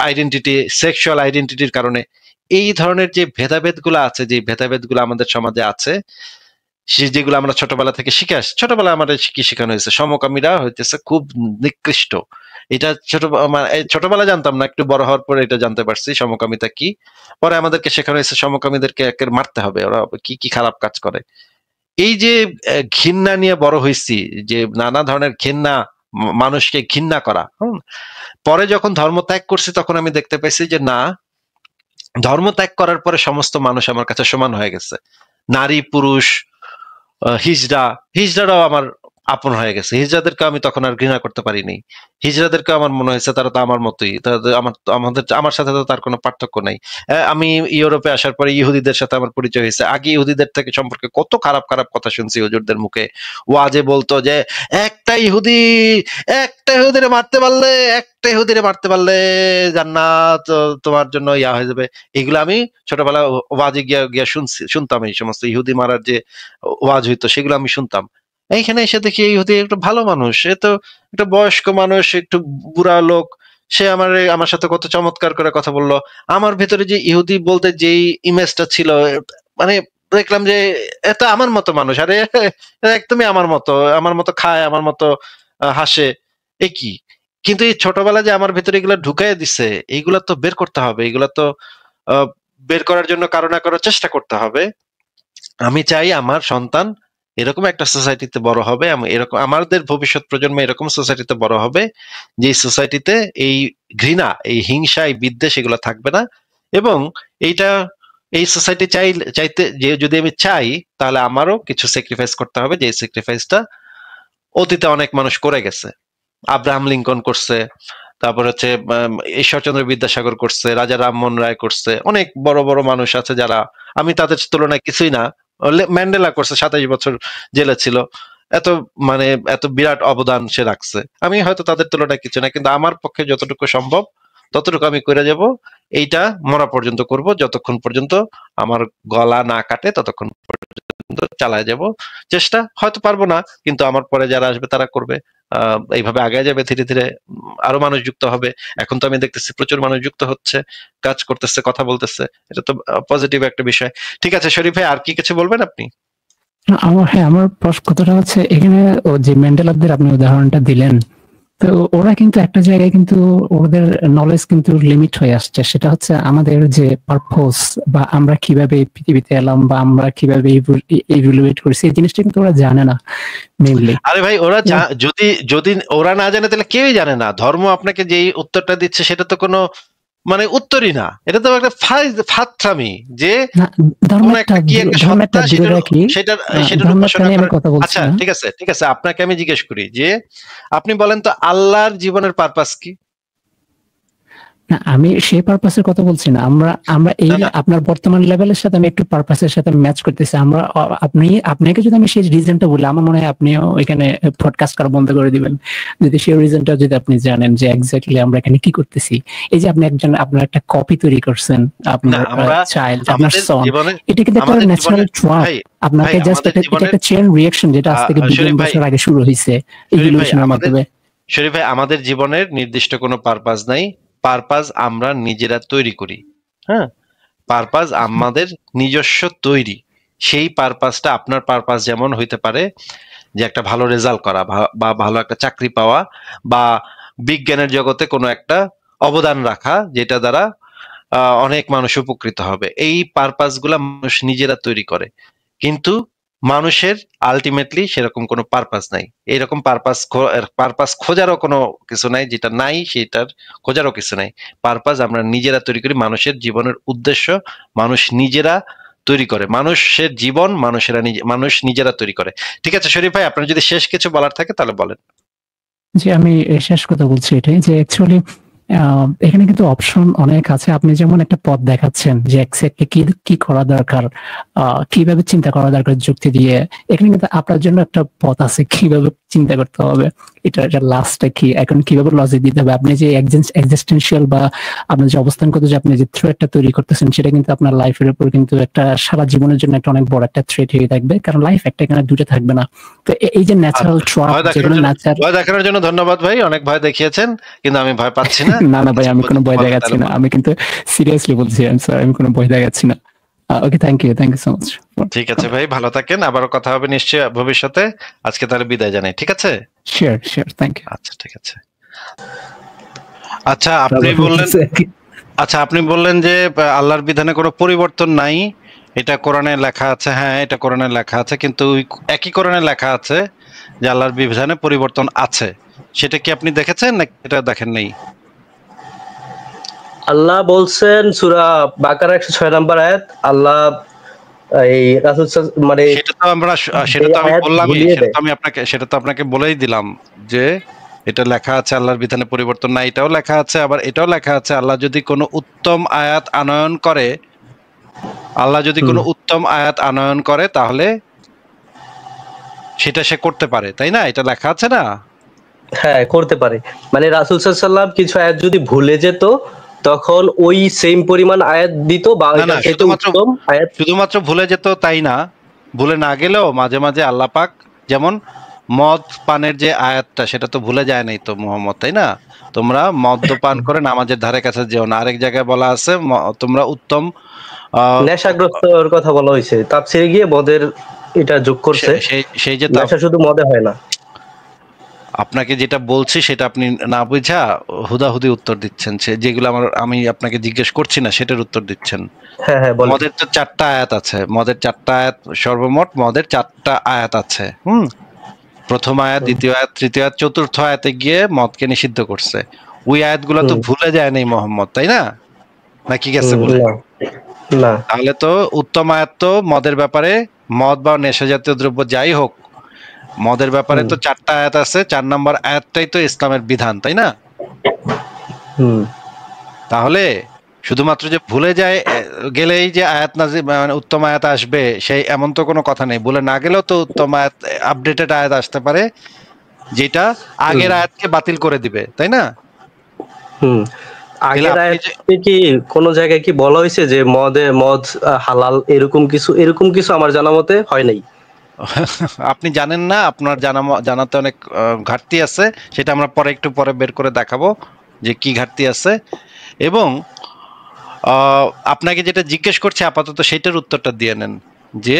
আইডেন্টিটি, সেক্সুয়াল আইডেন্টিটির কারণে, এই ধরনের যে ভেদাভেদ গুলো আছে, যে ভেদাভেদ গুলো আমাদের সমাজে আছে, যেগুলো আমরা ছোটবেলা থেকে শিখে আসছি। ছোটবেলা আমাদের কি শেখানো হয়েছে? সমকামীরা হইতেছে খুব নিকৃষ্ট। এটা ছোটবেলা জানতাম না, একটু বড় হওয়ার পরে এটা জানতে পারছি সমকামিতা কি। পরে আমাদেরকে শেখানো হয়েছে সমকামীদেরকে একের মারতে হবে, ওরা কি কি খারাপ কাজ করে। এই যে ঘৃণা নিয়ে বড় হয়েছি, যে নানা ধরনের ঘৃণা, মানুষকে ঘৃণা করা। পরে যখন ধর্ম ত্যাগ করছি তখন আমি দেখতে পাইছি যে না, ধর্ম ত্যাগ করার পরে সমস্ত মানুষ আমার কাছে সমান হয়ে গেছে। নারী, পুরুষ, হিজড়ারাও আমার আপন হয়ে গেছে। হিজড়াদেরকে আমি তখন আর ঘৃণা করতে পারিনি। হিজড়াদেরকে আমার মনে হয়েছে তারা তো আমার মতোই, আমার সাথে তো তার কোনো পার্থক্য নাই। আমি ইউরোপে আসার পরে ইহুদিদের সাথে আমার পরিচয় হয়েছে। আগে ইহুদিদের থেকে সম্পর্কে কত খারাপ খারাপ কথা শুনছি হুজুরদের মুখে। ওয়াজে বলতো যে একটা ইহুদিরে মারতে পারলে জান্নাত তোমার জন্য হয়ে যাবে। এগুলো আমি ছোটবেলা ওয়াজে গিয়া শুনতাম। এই সমস্ত ইহুদি মারার যে ওয়াজ হইতো সেগুলো আমি শুনতাম। এইখানে এসে দেখি ইহুদি একটা ভালো মানুষ, এ তো একটা বয়স্ক মানুষ, একটু বুড়া লোক, সে আমার সাথে কত চমৎকার করে কথা বললো। আমার ভেতরে যে ইহুদি বলতে যেই ইমেজটা ছিল, মানে দেখলাম যে এটা আমার মতো মানুষ, আরে একদমই আমার মতো খায়, আমার মতো হাসে, এ কি। কিন্তু এই ছোটবেলা যে আমার ভেতরে এগুলা ঢুকাই দিছে, এইগুলা তো বের করতে হবে, এগুলা তো বের করার জন্য কারো না কারো চেষ্টা করতে হবে। আমি চাই আমার সন্তান এরকম একটা সোসাইটিতে বড় হবে, এরকম আমাদের ভবিষ্যৎ প্রজন্ম এরকম সোসাইটিতে বড় হবে, যে সোসাইটিতে এই ঘৃণা, এই হিংসা, এই বিদ্বেষ এগুলো থাকবে না। এবং এইটা এই সোসাইটি চাইতে যে যদি আমি চাই, তাহলে আমারও কিছু স্যাক্রিফাইস করতে হবে, যে স্যাক্রিফাইসটা অতীতে অনেক মানুষ করে গেছে। আব্রাহাম লিঙ্কন করছে, তারপর হচ্ছে ঈশ্বরচন্দ্র বিদ্যাসাগর করছে, রাজা রামমোহন রায় করছে, অনেক বড় বড় মানুষ আছে যারা আমি তাদের তুলনায় কিছুই না। ম্যান্ডেলা করছে, 27 বছর জেলে ছিল, এত মানে এত বিরাট অবদান সে রাখছে। আমি হয়তো তাদের তুলনায় কিছু না, কিন্তু আমার পক্ষে যতটুকু সম্ভব ততটুকু আমি করে যাব। এইটা মরা পর্যন্ত করব, যতক্ষণ পর্যন্ত আমার গলা না কাটে ততক্ষণ পর্যন্ত চালায় যাব চেষ্টা। হয়তো পারবো না, কিন্তু আমার পরে যারা আসবে তারা করবে। এইভাবে আগায় যাবে, ধীরে ধীরে আরো মানুষ যুক্ত হবে। এখন তো আমি দেখতেছি প্রচুর মানুষ যুক্ত হচ্ছে, কাজ করতেছে, কথা বলতেছে, এটা তো পজিটিভ একটা বিষয়। ঠিক আছে শরীফ ভাই, আর কি কিছু বলবেন আপনি? আমার কথাটা হচ্ছে এখানে যে ম্যান্ডেলাদের আপনি উদাহরণটা দিলেন, তো ওরা কিন্তু একটা জায়গায় কিন্তু ওদের নলেজ কিন্তু লিমিট হয়ে আসছে। সেটা হচ্ছে আমাদের যে পারপোজ বা আমরা কিভাবে পৃথিবীতে এলাম বা আমরা কিভাবে ইভ্যালুয়েট করছি, এই জিনিসটা কিন্তু ওরা জানে না মেইনলি। আরে ভাই, ওরা যদি ওরা না জানে তাহলে কেউই জানে না। ধর্ম আপনাকে যেই উত্তরটা দিচ্ছে সেটা তো কোনো মানে উত্তরই না, এটা তো একটা ফাত্রামি যে আচ্ছা ঠিক আছে, আপনাকে আমি জিজ্ঞেস করি যে আপনি বলেন তো আল্লাহর জীবনের পারপাস কি? না, আমি সেই পারপাসের কথা বলছি না। আমরা এই আপনার বর্তমান লেভেলের সাথে আমি একটু পারপাসের সাথে ম্যাচ করতেছি। আপনাকে যদি আমি সেই রিজনটা বলি, আমার মনে হয় আপনিও এখানে পডকাস্ট করা বন্ধ করে দিবেন, যদি সেই রিজনটা যদি আপনি জানেন যে এক্স্যাক্টলি আমরা এখানে কি করতেছি। এই যে আপনি আপনার একটা কপি তৈরি করছেন, আপনার চাইল্ড, আপনার সন, এটা কিন্তু একটা ন্যাচারাল ট্রাপ। আপনাকে জাস্ট একটা চেইন রিঅ্যাকশন, যেটা আজ থেকে 2 বছর আগে শুরু হয়েছে ইভোলিউশনের মাধ্যমে। শরীফ ভাই, আমাদের জীবনের নির্দিষ্ট কোনো পারপাস নাই, পারপাস আমরা নিজেরা তৈরি করি। হ্যাঁ, পারপাস আমাদের নিজস্ব তৈরি। সেই পারপাসটা আপনার পারপাস যেমন হইতে পারে যে একটা ভালো রেজাল্ট করা বা ভালো একটা চাকরি পাওয়া বা বিজ্ঞানের জগতে কোনো একটা অবদান রাখা, যেটা দ্বারা অনেক মানুষ উপকৃত হবে। এই পারপাস গুলা মানুষ নিজেরা তৈরি করে, কিন্তু মানুষের আলটিমেটলি সেরকম কোনো পারপাস নাই। এরকম পারপাস খোঁজারও কোনো কিছু নাই, যেটা নাই সেটার খোঁজারও কিছু নাই। পারপাস আমরা নিজেরা তৈরি করি। মানুষের জীবনের উদ্দেশ্য মানুষ নিজেরা তৈরি করে, মানুষের জীবন মানুষ নিজেরা তৈরি করে। ঠিক আছে শরীফ ভাই, আপনার যদি শেষ কিছু বলার থাকে তাহলে বলেন। জি, আমি শেষ কথা বলছি এটাই যে অ্যাকচুয়ালি এখানে কিন্তু অপশন অনেক আছে। আপনি যেমন একটা পথ দেখাচ্ছেন যে এক্স্যাক্টলি কি করা দরকার, কিভাবে চিন্তা করা দরকার যুক্তি দিয়ে, এখানে কিন্তু আপনার জন্য একটা পথ আছে কিভাবে চিন্তা করতে হবে, এটা লাস্টটা কি, এখন কিভাবে লজিক দিতে হবে। আপনি যে এক্সিস্টেন্সিয়াল বা আপনার যে অবস্থানগত যে আপনি যে থ্রেটটা তৈরি করতেছেন, সেটা কিন্তু আপনার লাইফের উপর কিন্তু একটা সারা জীবনের জন্য একটা অনেক বড় একটা থ্রেট হয়ে থাকবে, কারণ লাইফ একটা এখানে দুটো থাকবে না। তো এই যে ন্যাচারাল ট্রাপ, যেগুলো ভয় দেখানোর জন্য ধন্যবাদ ভাই, অনেক ভয় দেখিয়েছেন, কিন্তু আমি ভয় পাচ্ছি না। না ভাই, আমি কোনো ভয় দেখাচ্ছি না, আমি কিন্তু সিরিয়াসলি বলছি, আমি কোনো ভয় দেখাচ্ছি না। ওকে, থ্যাংক ইউ সো মাচ। ঠিক আছে ভাই, ভালো থাকেন, আবারও কথা হবে নিশ্চয়ই ভবিষ্যতে। আজকে তাহলে বিদায় জানাই, ঠিক আছে? Sure, thank you. আচ্ছা, ঠিক আছে। আচ্ছা, আপনি বললেন যে আল্লাহর বিধানে কোনো পরিবর্তন নাই, এটা কোরআনে লেখা আছে। হ্যাঁ, এটা কোরআনে লেখা আছে, কিন্তু একই কোরআনে লেখা আছে যে আল্লাহর বিধানে পরিবর্তন আছে। সেটা কি আপনি দেখেছেন না এটা দেখেন নাই? আল্লাহ বলছেন সূরা বাকারা 106 নম্বর আয়াত, আল্লাহ এই রাসূল মানে সেটা তো আপনাকে বলেই দিলাম যে এটা লেখা আছে আল্লাহর বিধানে পরিবর্তন নাই। এটাও লেখা আছে, আবার এটাও লেখা আছে আল্লাহ যদি কোনো উত্তম আয়াত আনয়ন করে তাহলে সেটা সে করতে পারে, তাই না? এটা লেখা আছে না? হ্যাঁ, করতে পারে। মানে রাসূল সাল্লাল্লাহু আলাইহি ওয়াসাল্লাম কিছু আয়াত যদি ভুলে যেত, তখন ওই সেম পরিমাণ আয়াত দিত, বা শুধুমাত্র ভুলে যেত তাই না, ভুলে না গেলেও মাঝে মাঝে আল্লাহ পাক, যেমন মদ পানের যে আয়াতটা সেটা তো ভুলে যায় নাই তো মুহাম্মদ, তাই না? তোমরা মদ্যপান করে নামাজের ধারে কাছে যেও না। আরেক জায়গায় বলা আছে তোমরা উত্তম নেশাগ্রস্তর কথা বলা হয়েছে, তাফসিরে গিয়ে মদের এটা যোগ করছে। সেই যে নেশা শুধু মদে হয় না। আপনাকে যেটা বলছি সেটা আপনি না বুঝা হুদাহুদি উত্তর দিচ্ছেন, যেগুলো আমি আপনাকে জিজ্ঞেস করছি না সেটার উত্তর দিচ্ছেন। হ্যাঁ হ্যাঁ বলেন। মদের তো 4টা আয়াত আছে, মদের 4টা আয়াত, সর্বমোট মদের 4টা আয়াত আছে। প্রথম আয়াত, দ্বিতীয় আয়াত, তৃতীয় আয়াত, চতুর্থ আয়াতে গিয়ে মদকে নিষিদ্ধ করছে। ওই আয়াতগুলো তো ভুলে যায় নাই মোহাম্মদ, তাই না? নাকি গেছে বলে? না। তাহলে তো উত্তম আয়াত তো মদের ব্যাপারে, মদ বা নেশা জাতীয় দ্রব্য যাই হোক, মদের ব্যাপারে তো 4টা আয়াত আছে। 4 নম্বর আয়াতটাই তো ইসলামের বিধান, তাই না? তাহলে শুধুমাত্র যে ভুলে যায় গেলেই যে আয়াত নাজিল মানে উত্তম আয়াত আসবে সেই এমন তো কোনো কথা নেই। ভুলে না গেলেও তো উত্তম আয়াত, আপডেটেড আয়াত আসতে পারে যেটা আগের আয়াতকে বাতিল করে দিবে, তাই না? আগের আয়াতে কি কোন জায়গায় কি বলা হয়েছে যে মদ হালাল, এরকম কিছু আমার জানা মতে হয় নাই। আপনি জানেন না, আপনার জানাতে অনেক ঘাটতি আছে, সেটা আমরা একটু পরে বের করে দেখাবো যে কি ঘাটতি আছে। এবং আপনাকে যেটা জিজ্ঞেস করছে আপাতত সেটার উত্তরটা দিয়ে নেন যে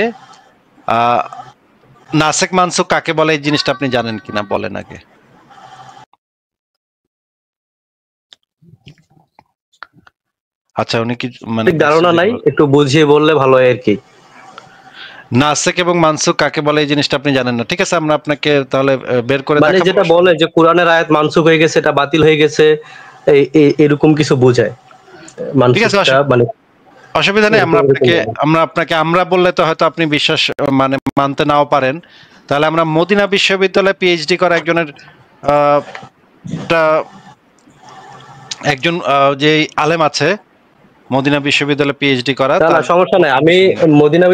নাসেক মানসুখ কাকে বলে, এই জিনিসটা আপনি জানেন কিনা বলেন আগে। আচ্ছা, উনি কি মানে ধারণা নাই, একটু বুঝিয়ে বললে ভালো হয় আর কি। নাসেক এবং মানসুখ কাকে বলে এই জিনিসটা আপনি জানেন না, ঠিক আছে? আমরা আপনাকে তাহলে বের করে মানে যেটা বলে যে কোরআনের আয়াত মানসুখ হয়ে গেছে, এটা বাতিল হয়ে গেছে, এরকম কিছু বোঝায়। ঠিক আছে, মানে অসুবিধা নেই। আমরা বললে তো হয়তো আপনি বিশ্বাস মানে মানতে নাও পারেন। তাহলে আমরা মদিনা বিশ্ববিদ্যালয়ে পিএইচডি করা একজন যে আলেম আছে মদিনা বিশ্ববিদ্যালয়ে পিএইচডি করা, না সমস্যা নাই, আমি মদিনা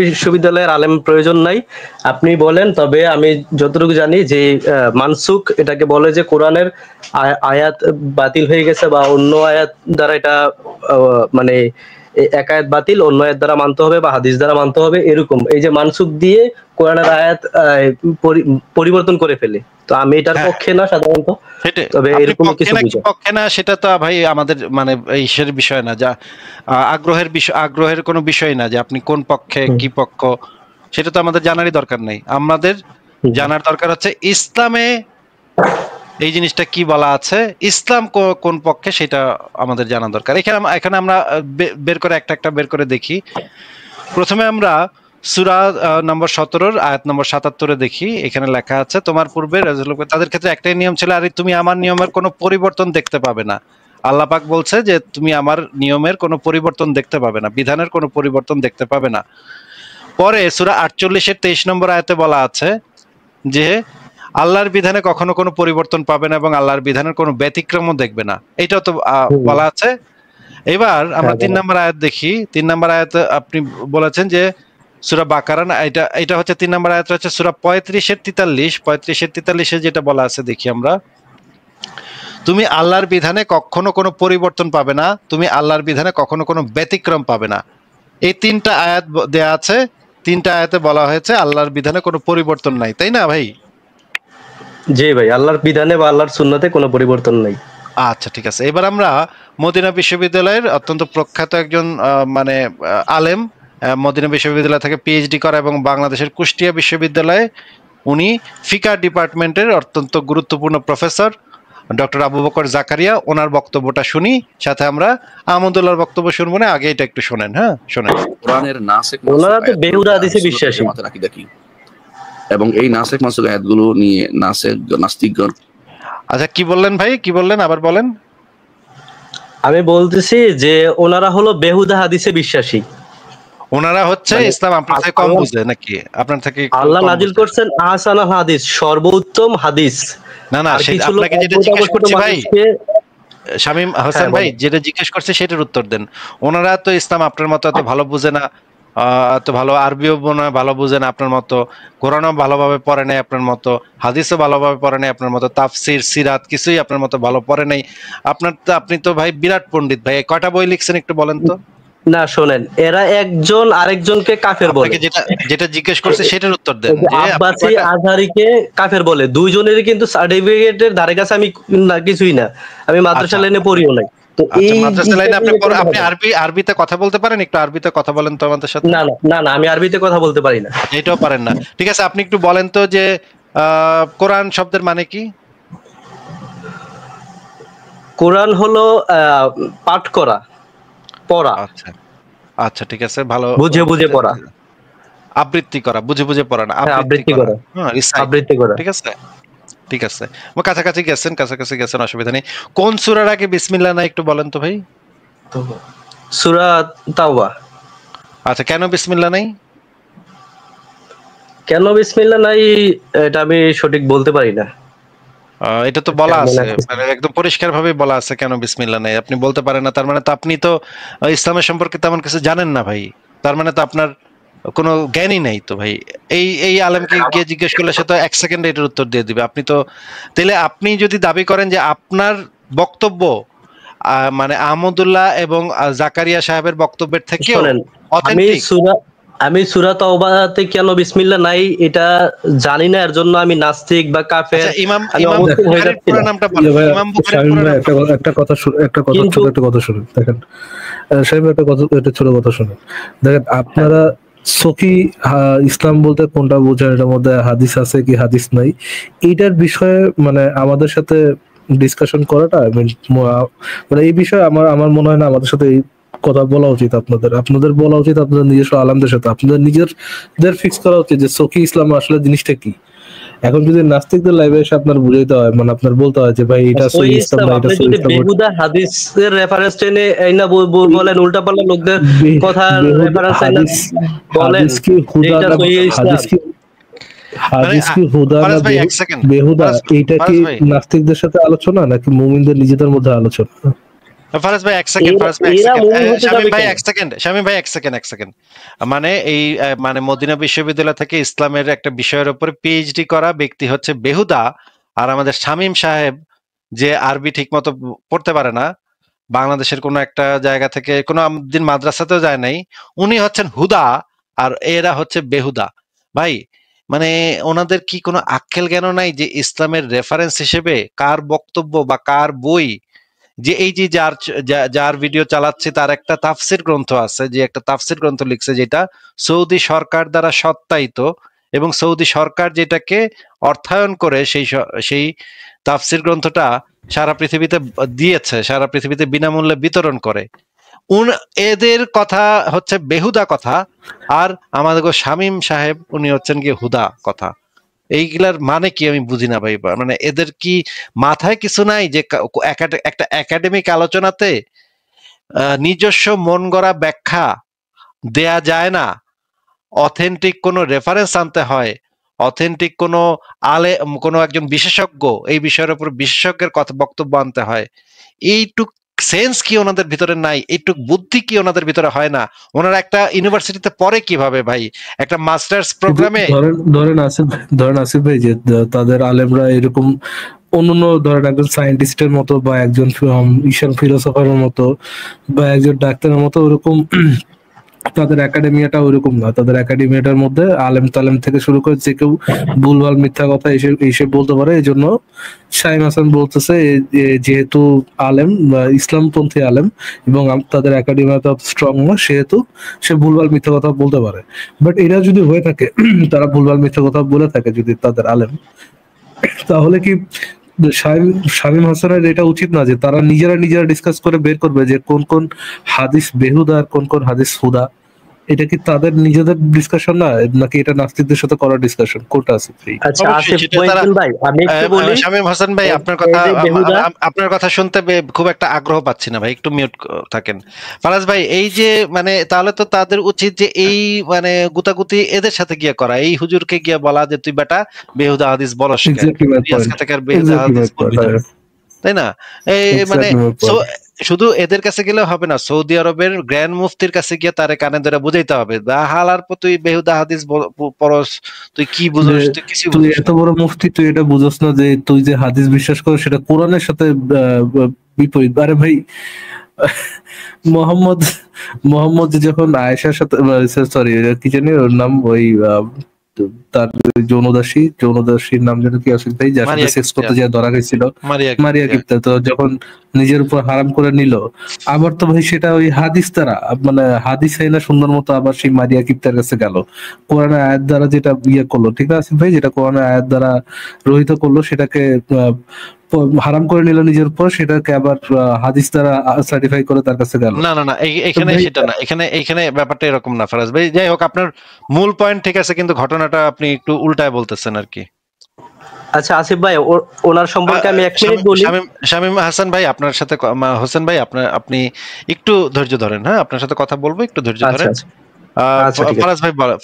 বিশ্ববিদ্যালয়ের আলেম প্রয়োজন নাই, আপনি বলেন। তবে আমি যতটুকু জানি যে মানসুখ এটাকে বলে যে কোরআনের আয়াত বাতিল হয়ে গেছে বা অন্য আয়াত দ্বারা এটা মানে এক আয়াত বাতিল অন্য আয়াত দ্বারা মানতে হবে বা হাদিস দ্বারা মানতে হবে, এরকম। এই যে মানসুখ দিয়ে কোরআনের আয়াত পরিবর্তন করে ফেলে, তো আমি এটার পক্ষে না সাধারণত। তবে এরকম কিছু পক্ষে না সেটা তো ভাই আমাদের মানে এইসের বিষয় না, যা আগ্রহের কোনো বিষয় না যে আপনি কোন পক্ষে কি পক্ষ, সেটা তো আমাদের জানারই দরকার নেই। আমাদের জানার দরকার হচ্ছে ইসলামে এই জিনিসটা কি বলা আছে, ইসলাম কোন পক্ষে, সেটা আমাদের জানা দরকার। এখানে আমরা বের করে একটা বের করে দেখি। প্রথমে আমরা সূরা নম্বর 17 আয়াত নম্বর 77 দেখি। এখানে লেখা আছে, তোমার পূর্বে তাদের ক্ষেত্রে একটাই নিয়ম ছিল, আর তুমি আমার নিয়মের কোনো পরিবর্তন দেখতে পাবে না। আল্লাহ পাক বলছে যে তুমি আমার নিয়মের কোনো পরিবর্তন দেখতে পাবে না, বিধানের কোনো পরিবর্তন দেখতে পাবে না। পরে সূরা 48 23 নম্বর আয়াতে বলা আছে যে আল্লাহর বিধানে কখনো কোনো পরিবর্তন পাবে না এবং আল্লাহর বিধানের কোনো ব্যতিক্রমও দেখবে না, এটাও তো বলা আছে। এবার আমরা 3 নম্বর আয়াত দেখি। 3 নম্বর আয়াত আপনি বলেছেন যে সূরা বাকারা, এটা হচ্ছে 3 নম্বর আয়াত হচ্ছে সূরা 35-43 যেটা বলা আছে দেখি আমরা, তুমি আল্লাহর বিধানে কখনো কোনো পরিবর্তন পাবে না, তুমি আল্লাহর বিধানে কখনো কোনো ব্যতিক্রম পাবে না। এই 3টা আয়াত দেয়া আছে, 3টা আয়াতে বলা হয়েছে আল্লাহর বিধানে কোনো পরিবর্তন নাই, তাই না ভাই? জি ভাই, আল্লাহর বিধানে বা আল্লাহর সুন্নতে কোনো পরিবর্তন নাই। আচ্ছা, ঠিক আছে। এবার আমরা মদিনা বিশ্ববিদ্যালয়ের অত্যন্ত প্রখ্যাত একজন মানে আলেম, মদিনা বিশ্ববিদ্যালয় থেকে পিএইচডি করা এবং বাংলাদেশের কুষ্টিয়া বিশ্ববিদ্যালয়ে উনি ফিকাহ ডিপার্টমেন্টের অত্যন্ত গুরুত্বপূর্ণ প্রফেসর ডক্টর আবু বকর জাকারিয়া, ওনার বক্তব্যটা শুনি, সাথে আমরা আহমদুল্লাহর বক্তব্য শুনবো না। আগে এটা একটু শুনেন। হ্যাঁ, শুনেন। কোরআনের নাসেখ ওনারা তো বেহুদা হাদিসে বিশ্বাসী এবং এই নাসেখ মানসুখ আয়াতগুলো নিয়ে নাস্তিকগণ। আচ্ছা, কি বললেন ভাই, কি বললেন আবার বলেন। আমি বলতেছি যে ওনারা হলো বেহুদা হাদিসে বিশ্বাসী। ওনারা হচ্ছে ইসলাম আপনার থেকে কম বুঝে নাকি? আপনার থেকে আল্লাহ নাজিল করছেন আহসানুল হাদিস, সর্বোত্তম হাদিস। না আপনাকে যেটা জিজ্ঞেস করছি ভাই শামীম হাসান ভাই, যেটা জিজ্ঞেস করছে সেটার উত্তর দেন। ওনারা তো ইসলাম আপনার মতো এত ভালো বুঝে না, এত ভালো আরবিও ভালো বুঝে না আপনার মতো, কোরআনও ভালোভাবে পড়ে নাই আপনার মতো, হাদিসও ভালোভাবে পড়ে নাই আপনার মতো, তাফসির সিরাত কিছুই আপনার মতো ভালো পড়ে নাই। আপনি তো ভাই বিরাট পণ্ডিত ভাই, কয়টা বই লিখছেন একটু বলেন তো? না শোনেন, এরা একজন আরেকজনকে কাফের বলে। আপনাকে যেটা যেটা জিজ্ঞেস করছে সেটার উত্তর দেন যে আপনি আব্বাসি কয়টা আজহারিকে কাফের বলে, দুইজনেরই কিন্তু সার্টিফিকেটের ধারে কাছে আমি না কিছুই না, আমি মাদ্রাসা আচ্ছা লাইনে পড়িও নাই। তো আচ্ছা এই মাদ্রাসা লাইনে আপনি জিনিসটা আপনি হবে। আরবিতে কথা বলতে পারেন? একটু আরবিতে কথা বলেন তো আমাদের সাথে। না না না না, আমি আরবিতে কথা বলতে পারি না। এটাও পারেন না, ঠিক আছে। আপনি একটু বলেন তো যে কোরআন শব্দের মানে কি? কোরআন হলো পাঠ করা, পড়া, আচ্ছা আচ্ছা ঠিক আছে, ভালো। বুঝে বুঝে পড়া। আবৃত্তি করা, বুঝে বুঝে পড়া না, হ্যাঁ, আবৃত্তি করা। হ্যাঁ, রিসাইট। আবৃত্তি করা। ঠিক আছে ঠিক আছে, কাছাকাছি গেছেন, কাছাকাছি গেছেন, অসুবিধা নেই। কোন সূরার আগে বিসমিল্লাহ নাই একটু বলেন তো ভাই। সূরা তাওবা। আচ্ছা, কেন বিসমিল্লাহ নাই? কেন বিসমিল্লাহ নাই এটা আমি সঠিক বলতে পারি না। এটা তো বলা কেমন আছে, লাগতেছে? মানে একদম পরিষ্কার ভাবে বলা আছে কেন বিসমিল্লাহ নাই। আপনি বলতে পারেন না, তার মানে তো আপনি তো ইসলামের সম্পর্কে তেমন কিছু জানেন না ভাই। তার মানে তো আপনার কোনো জ্ঞানই নাই তো ভাই। এই এই আলেমকে গিয়ে জিজ্ঞেস করলে সে তো 1 সেকেন্ডে এটার উত্তর দিয়ে দিবে। আপনি তো তাহলে আপনি যদি দাবি করেন যে আপনার বক্তব্য মানে আহমদুল্লাহ এবং জাকারিয়া সাহেবের বক্তব্যের থেকেও শোনেন, অথেন্টিক, আমি সূরা তাওবাতে কেন বিসমিল্লাহ নাই এটা জানি না, এর জন্য আমি নাস্তিক বা কাফের আচ্ছা ইমাম আমি ইমাম অমুসলিম হয়ে বুখারীর যাচ্ছি পুরো না। নামটা বলেন। ইমাম বুখারীর শামীম পুরো ভাই নামটা বলেন। একটা কথা কিন্তু ছোট একটা কথা শুনুন। দেখেন শামীম ভাই, একটা ছোট কথা শুনুন। দেখেন আপনারা সকি ইসলাম বলতে কোনটা বোঝেন, এটার মধ্যে হাদিস আছে কি হাদিস নাই, এইটার বিষয়ে মানে আমাদের সাথে ডিসকাশন করাটা মানে এই বিষয়ে আমার মনে হয় না আমাদের সাথে এই কথা বলা উচিত। আপনাদের বলা উচিত আপনাদের নিজস্ব আলেমদের সাথে, আপনাদের নিজেদের ফিক্স করা উচিত যে সকি ইসলাম আসলে জিনিসটা কি। এখন যদি নাস্তিকদের লাইভে এসে আপনার বুঝাইতে হয়, মানে আপনার বলতে হয় যে ভাই এটা সহি ইসলাম না, এটা আপনি সহি যদি ইসলাম, বেহুদা হাদিসের রেফারেন্স টেনে এই না বলেন, উল্টাপাল্টা লোকদের কথা রেফারেন্স আইনা বলেন হাদিস কি হুদা এইটা না, সহি ইসলাম। হাদিস কি হুদা না ফারাজ ভাই 1 সেকেন্ড, বেহুদা, এইটা কি ফারাজ ভাই নাস্তিকদের সাথে আলোচনা নাকি মুমিনদের নিজেদের মধ্যে আলোচনা? ফারাজ ভাই 1 সেকেন্ড, ফারাজ ভাই 1 এরা সেকেন্ড, মুমিন হতে শামীম যাবে ভাই কেন? 1 সেকেন্ড, শামীম ভাই 1 সেকেন্ড, 1 সেকেন্ড। মানে এই মানে মদিনা বিশ্ববিদ্যালয় থেকে ইসলামের একটা বিষয়ের উপর পিএইচডি করা ব্যক্তি হচ্ছে বেহুদা, আর আমাদের শামীম সাহেব যে আরবি ঠিকমতো পড়তে পারে না, বাংলাদেশের কোনো একটা জায়গা থেকে কোনো দিন মাদ্রাসাতেও যায় নাই, উনি হচ্ছেন হুদা আর এরা হচ্ছে বেহুদা। ভাই মানে ওনাদের কি কোনো আক্কেল জ্ঞান নাই যে ইসলামের রেফারেন্স হিসেবে কার বক্তব্য বা কার বই, যে এই যে যার ভিডিও চালাচ্ছে তার একটা তাফসির গ্রন্থ আছে, যে একটা তাফসির গ্রন্থ লিখছে যেটা সৌদি সরকার দ্বারা সত্যায়িত এবং সৌদি সরকার যেটাকে অর্থায়ন করে সেই তাফসির গ্রন্থটা সারা পৃথিবীতে দিয়েছে, সারা পৃথিবীতে বিনামূল্যে বিতরণ করে। এদের কথা হচ্ছে বেহুদা কথা, আর আমাদের শামীম সাহেব উনি হচ্ছেন কি হুদা কথা। এইগুলার মানে কি আমি বুঝি না ভাই। মানে এদের কি মাথায় কিছু নাই যে একটা একাডেমিক আলোচনাতে নিজস্ব মন গড়া ব্যাখ্যা দেয়া যায় না, অথেন্টিক কোনো রেফারেন্স আনতে হয়, অথেন্টিক কোনো একজন বিশেষজ্ঞ এই বিষয়ের উপর বিশেষজ্ঞের কথা বক্তব্য আনতে হয়। এইটুক সেন্স কি ওনাদের ভিতরে নাই? এইটুক বুদ্ধি কি ওনাদের ভিতরে হয় না? ওনারা একটা ইউনিভার্সিটিতে পড়ে কিভাবে ভাই? একটা মাস্টার্স প্রোগ্রামে ধরেন আসিফ ভাই যে তাদের আলেমরা এরকম অন্য ধরেন একজন সায়েন্টিস্টের মতো বা একজন ঈশান ফিলোসফারের মতো বা একজন ডাক্তারের মতো ওরকম তাদের একাডেমিয়াটা ওরকম না। তাদের একাডেমিয়াটার মধ্যে আলেম তালেম থেকে শুরু করে যে কেউ ভুলভাল মিথ্যা কথা এসে বলতে পারে। এই জন্য শাহিম হাসান বলতেছে যেহেতু আলেম বা ইসলামপন্থী আলেম এবং তাদের একাডেমিয়াটা স্ট্রং না, সেহেতু সে ভুলভাল মিথ্যা কথা বলতে পারে। বাট এরা যদি হয়ে থাকে, তারা ভুলভাল মিথ্যা কথা বলে থাকে যদি তাদের আলেম, তাহলে কি শামীম হাসানের এটা উচিত না যে তারা নিজেরা ডিসকাস করে বের করবে যে কোন কোন হাদিস বেহুদা আর কোন কোন হাদিস হুদা? এটা কি তাদের নিজেদের ডিসকাশন না, নাকি এটা নাস্তিকদের সাথে করার ডিসকাশন? কোনটা আছে? আচ্ছা আসিফ মহিউদ্দিন ভাই, আমি একটু বলি। শামীম হাসান ভাই আপনার কথা শুনতে খুব একটা আগ্রহ পাচ্ছি না ভাই, একটু মিউট থাকেন। ফারাজ ভাই এই যে মানে তাহলে তো তাদের উচিত যে এই মানে গুতাগুতি এদের সাথে গিয়ে করা, এই হুজুরকে গিয়ে বলা যে তুই বেটা বেহুদা হাদিস বলস কেন, আজকে থেকে আর বেহুদা হাদিস বলবি না, তাই না? এই মানে শুধু এদের কাছে গেলে হবে না, সৌদি আরবের গ্র্যান্ড মুফতির কাছে গিয়ে তারে কানে ধরে বুঝাইতে হবে, হালার পর তুই বেহুদা হাদিস পড়স, তুই কি বুঝস, তুই কিছু তুই এত বড় মুফতি, তুই এটা বুঝস না যে তুই যে হাদিস বিশ্বাস করিস সেটা কোরআনের সাথে বিপরীত। আরে ভাই মোহাম্মদ মোহাম্মদ যখন আয়েশার সাথে, সরি কি জানি ওর নাম, ওই তার যৌনদাসীর নাম যেন কি আসিফ ভাই, যার সাথে সেক্স করতে যায় ধরা গেছিল, মারিয়া কিপ্তা, তো যখন নিজের উপর হারাম করে নিল, আবার তো ভাই সেটা ওই হাদিস দ্বারা, মানে হাদিস হয় না সুন্দর মতো, আবার সেই মারিয়া কিপ্তার কাছে গেল কোরআনের আয়াত দ্বারা, যেটা ইয়ে করলো, ঠিক আছে আসিফ ভাই, যেটা কোরআনের আয়াত দ্বারা রহিত করলো, সেটাকে হারাম করে নিল নিজের উপর, সেটাকে আবার হাদিস দ্বারা সার্টিফাই করে তার কাছে গেল। না এখানে সেটা না, এখানে ব্যাপারটা এরকম না ফারাজ ভাই। যাই হোক, আপনার মূল পয়েন্ট ঠিক আছে, কিন্তু ঘটনাটা আপনি একটু উল্টায় বলতেছেন আর কি। আচ্ছা আসিফ ভাই, ওনার সম্পর্কে আমি 1 মিনিট বলি। শামীম হাসান ভাই, আপনার সাথে হোসেন ভাই, আপনি একটু ধৈর্য ধরেন। হ্যাঁ, আপনার সাথে কথা বলবো, একটু ধৈর্য ধরেন।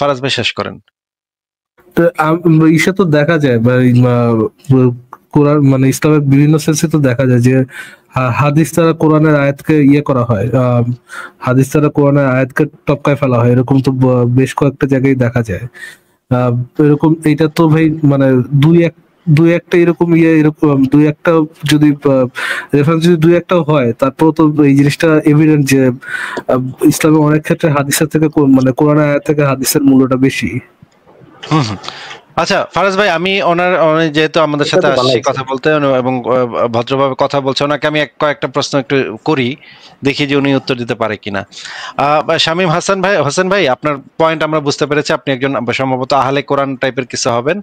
ফারাজ ভাই শেষ করেন। তো ইসে তো দেখা যায় কোরআন, মানে ইসলামের বিভিন্ন সেন্সে তো দেখা যায় যে হাদিস দ্বারা কোরআনের আয়াতকে ইয়ে করা হয়, হাদিস দ্বারা কোরআনের আয়াতকে টপকায় ফেলা হয়, এরকম তো বেশ কয়েকটা জায়গায় দেখা যায়। এরকম এইটা তো ভাই মানে দুই একটা এরকম দুই একটা যদি রেফারেন্স যদি দুই একটাও হয়, তারপর তো এই জিনিসটা এভিডেন্ট যে ইসলামের অনেক ক্ষেত্রে হাদিসের থেকে, মানে কোরআনের আয়াত থেকে হাদিসের মূল্যটা বেশি। আচ্ছা ফারাজ ভাই, আমি যেহেতু আমাদের সাথে আসছি কথা বলতে এবং ভদ্রভাবে কথা বলছে, ওনাকে আমি কয়েকটা প্রশ্ন একটু করি, দেখি যে উনি উত্তর দিতে পারে কিনা। শামীম হোসেন ভাই, আপনার পয়েন্ট আমরা বুঝতে পেরেছি, আপনি একজন সম্ভবত আহলে কোরআন টাইপের কিছু হবেন।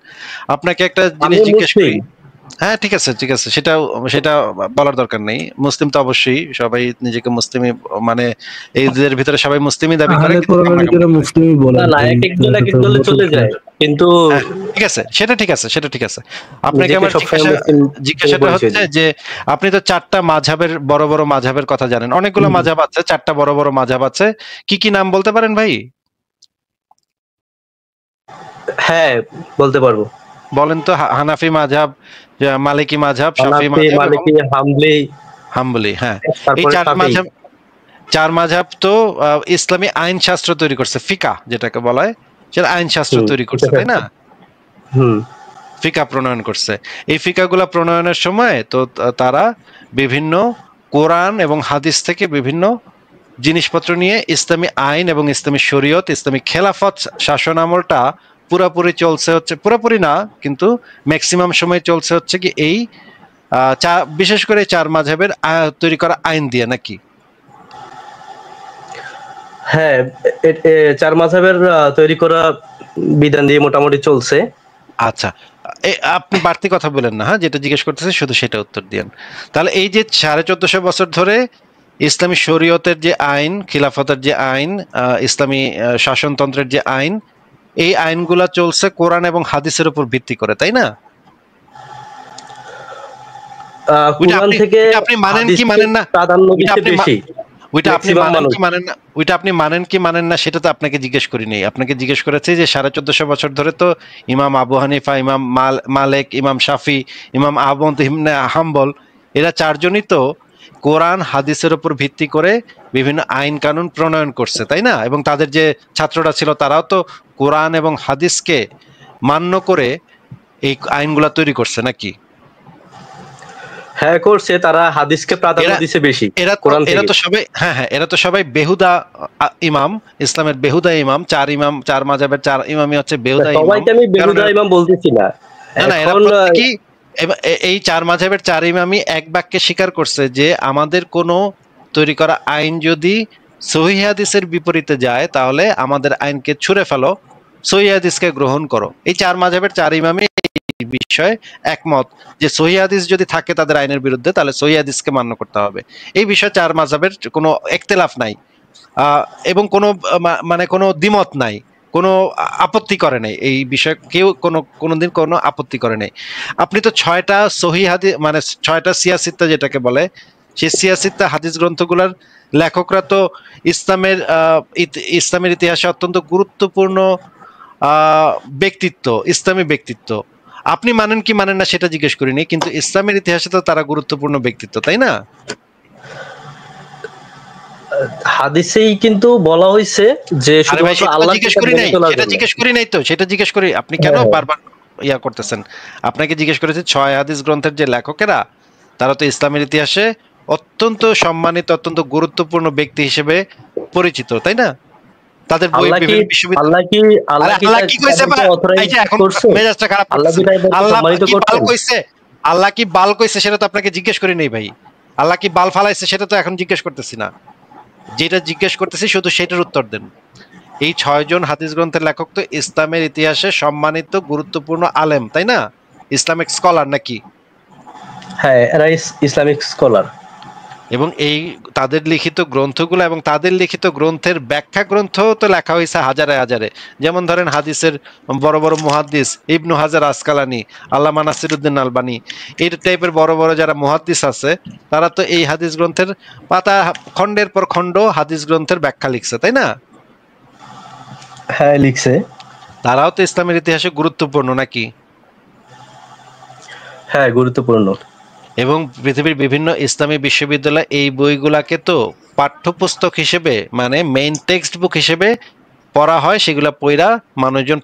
আপনাকে একটা জিনিস জিজ্ঞেস করি। হ্যাঁ ঠিক আছে, সেটা বলার দরকার নেই। মুসলিম তো অবশ্যই, সবাই নিজেকে মুসলিমই, মানে এইদের ভিতরে সবাই মুসলিমই দাবি করে, কিন্তু ঠিক আছে, সেটা ঠিক আছে। আপনাকে আমার জিজ্ঞাসাটা হচ্ছে যে আপনি তো 4টা মাযহাবের বড় বড় মাযহাবের কথা জানেন, অনেকগুলো মাযহাব আছে, 4টা বড় বড় মাযহাব আছে, কি নাম বলতে পারেন ভাই? হ্যাঁ বলতে পারবো। বলেন তো। হানাফি মাযহাব, মালিকি মাযহাব, শাফি মাযহাব, হাম্বলি। হ্যাঁ, এই 4 মাযহাব তো ইসলামী আইন শাস্ত্র তৈরি করছে, ফিকা যেটাকে বলা হয়, সেটা আইন শাস্ত্র তৈরি করছে, তাই না? ফিকা প্রণয়ন করছে। এই ফিকাগুলা প্রণয়নের সময় তো তারা বিভিন্ন কোরআন এবং হাদিস থেকে বিভিন্ন জিনিসপত্র নিয়ে ইসলামী আইন এবং ইসলামী শরীয়ত, ইসলামী খেলাফত শাসন আমলটা পুরোপুরি চলছে হচ্ছে, পুরোপুরি না কিন্তু ম্যাক্সিমাম সময় চলছে হচ্ছে কি এই বিশেষ করে 4 মাযহাবের তৈরি করা আইন দিয়ে, নাকি? হ্যাঁ, 4 মাযহাবের তৈরি করা বিধান দিয়ে মোটামুটি চলছে। আচ্ছা, আপনি বাড়তি কথা বলেন না, হ্যাঁ, যেটা জিজ্ঞেস করতেছে শুধু সেটা উত্তর দিয়েন। তাহলে এই যে 1450 বছর ধরে ইসলামী শরীয়তের যে আইন, খিলাফতের যে আইন, ইসলামী শাসনতন্ত্রের যে আইন, এই আইনগুলা চলছে কোরআন এবং হাদিসের উপর ভিত্তি করে, তাই না? কোরআন থেকে আপনি মানেন কি মানেন না, প্রাধান্য দিতে বেশি। ওইটা আপনি মানেন কি মানেন না সেটা তো আপনাকে জিজ্ঞেস করিনি। আপনাকে জিজ্ঞেস করেছে যে 1450 বছর ধরে তো ইমাম আবু হানিফা, ইমাম মালিক, ইমাম শাফি, ইমাম আহমদ ইবনে হাম্বল, এরা 4 জনই তো কোরআন হাদিসের উপর ভিত্তি করে বিভিন্ন আইন কানুন প্রণয়ন করছে, তাই না? এবং তাদের যে ছাত্ররা ছিল তারাও তো কোরআন এবং হাদিসকে মান্য করে এই আইনগুলা তৈরি করছে, নাকি? হ্যাঁ করছে, তারা হাদিসকে প্রাধান্য দিয়েছে বেশি। এরা তো সবাই বেহুদা ইমাম, ইসলামের বেহুদা ইমাম, 4 মাযহাবের 4 ইমামই হচ্ছে বেহুদা ইমাম। সবাইকে আমি বেহুদা ইমাম বলতেছি না। এরা প্রত্যেকই এই 4 মাযহাবের 4 ইমামই এক বাক্যে স্বীকার করছে যে আমাদের কোন তৈরি করা আইন যদি সহিহ হাদিসের বিপরীতে যায় তাহলে আমাদের আইনকে ছুঁড়ে ফেলো, সহিহ হাদিসকে গ্রহণ করো। এই 4 মাযহাবের 4 ইমামই বিষয়ে একমত যে সহিহ হাদিস যদি থাকে তাদের আইনের বিরুদ্ধে, তাহলে সহিহ হাদিসকে মান্য করতে হবে। এই বিষয়ে 4 মাযহাবের কোনো ইখতিলাফ নাই এবং কোনো দ্বিমত নাই, কোনো আপত্তি করে নাই এই বিষয়ে, কেউ কোনোদিন কোনো আপত্তি করে নাই। আপনি তো 6টা সহিহ হাদিস, মানে 6টা সিয়াসিত্তা যেটাকে বলে, সেই সিয়াসিত্তা হাদিস গ্রন্থগুলোর লেখকরা তো ইসলামের ইতিহাসে অত্যন্ত গুরুত্বপূর্ণ ব্যক্তিত্ব, ইসলামী ব্যক্তিত্ব। আপনি মানেন কি মানেন না সেটা জিজ্ঞেস করিনি, কিন্তু ইসলামের ইতিহাসে তো তারা গুরুত্বপূর্ণ ব্যক্তিত্ব, তাই না? হাদিসেই কিন্তু বলা হয়েছে যে শুধুমাত্র আল্লাহ জিজ্ঞেস করি নাই, সেটা জিজ্ঞেস করি। আপনি কেন বারবার ইয়া করতেছেন? আপনাকে জিজ্ঞেস করেছি 6 হাদিস গ্রন্থের যে লেখকেরা তারা তো ইসলামের ইতিহাসে অত্যন্ত সম্মানিত, অত্যন্ত গুরুত্বপূর্ণ ব্যক্তি হিসেবে পরিচিত, তাই না? তাদের বই আল্লাহ কি বিভিন্ন বিশ্ববিদ্যালয়। আল্লাহ কি আল্লাহ কি আল্লাহ কি কইছে ভাই? অথরাইজ এই যে এখন করছে? মেজাজটা খারাপ আল্লাহ কি করতেছেন। তাদেরকে আল্লাহ সম্মানিত কি বাল করছেন? কইছে? আল্লাহ কি বাল কইছে সেটা তো আপনাকে জিজ্ঞেস করি নাই ভাই। আল্লাহ কি বাল ফালাইছে সেটা তো এখন জিজ্ঞেস করতেছি না। যেটা জিজ্ঞেস করতেছি শুধু সেটার উত্তর দেন। এই 6 জন হাদিস গ্রন্থের লেখক তো ইসলামের ইতিহাসে সম্মানিত গুরুত্বপূর্ণ আলেম, তাই না? ইসলামিক স্কলার নাকি? হ্যাঁ, এরা ইসলামিক স্কলার। এবং এই তাদের লিখিত গ্রন্থগুলো এবং তাদের লিখিত গ্রন্থের ব্যাখ্যা গ্রন্থ তো লেখা হয়েছে হাজারে হাজারে। যেমন ধরেন হাদিসের বড় বড় মুহাদ্দিস ইবনু হাজার আসকালানি, আল্লামা নাসিরউদ্দিন আলবানী, এই টাইপের বড় বড় যারা মুহাদ্দিস আছে তারা তো এই হাদিস গ্রন্থের পাতা খণ্ডের পর খণ্ড হাদিস গ্রন্থের ব্যাখ্যা লিখছে, তাই না? হ্যাঁ, লিখছে। তারাও তো ইসলামের ইতিহাসে গুরুত্বপূর্ণ নাকি? হ্যাঁ, গুরুত্বপূর্ণ। এবং পৃথিবীর বিভিন্ন ইসলামী বিশ্ববিদ্যালয় এই বইগুলাকে তো পাঠ্যপুস্তক হিসেবে মানে মেইন টেক্সট বুক হিসেবে পড়া হয়, সেগুলা পড়া মানুষজন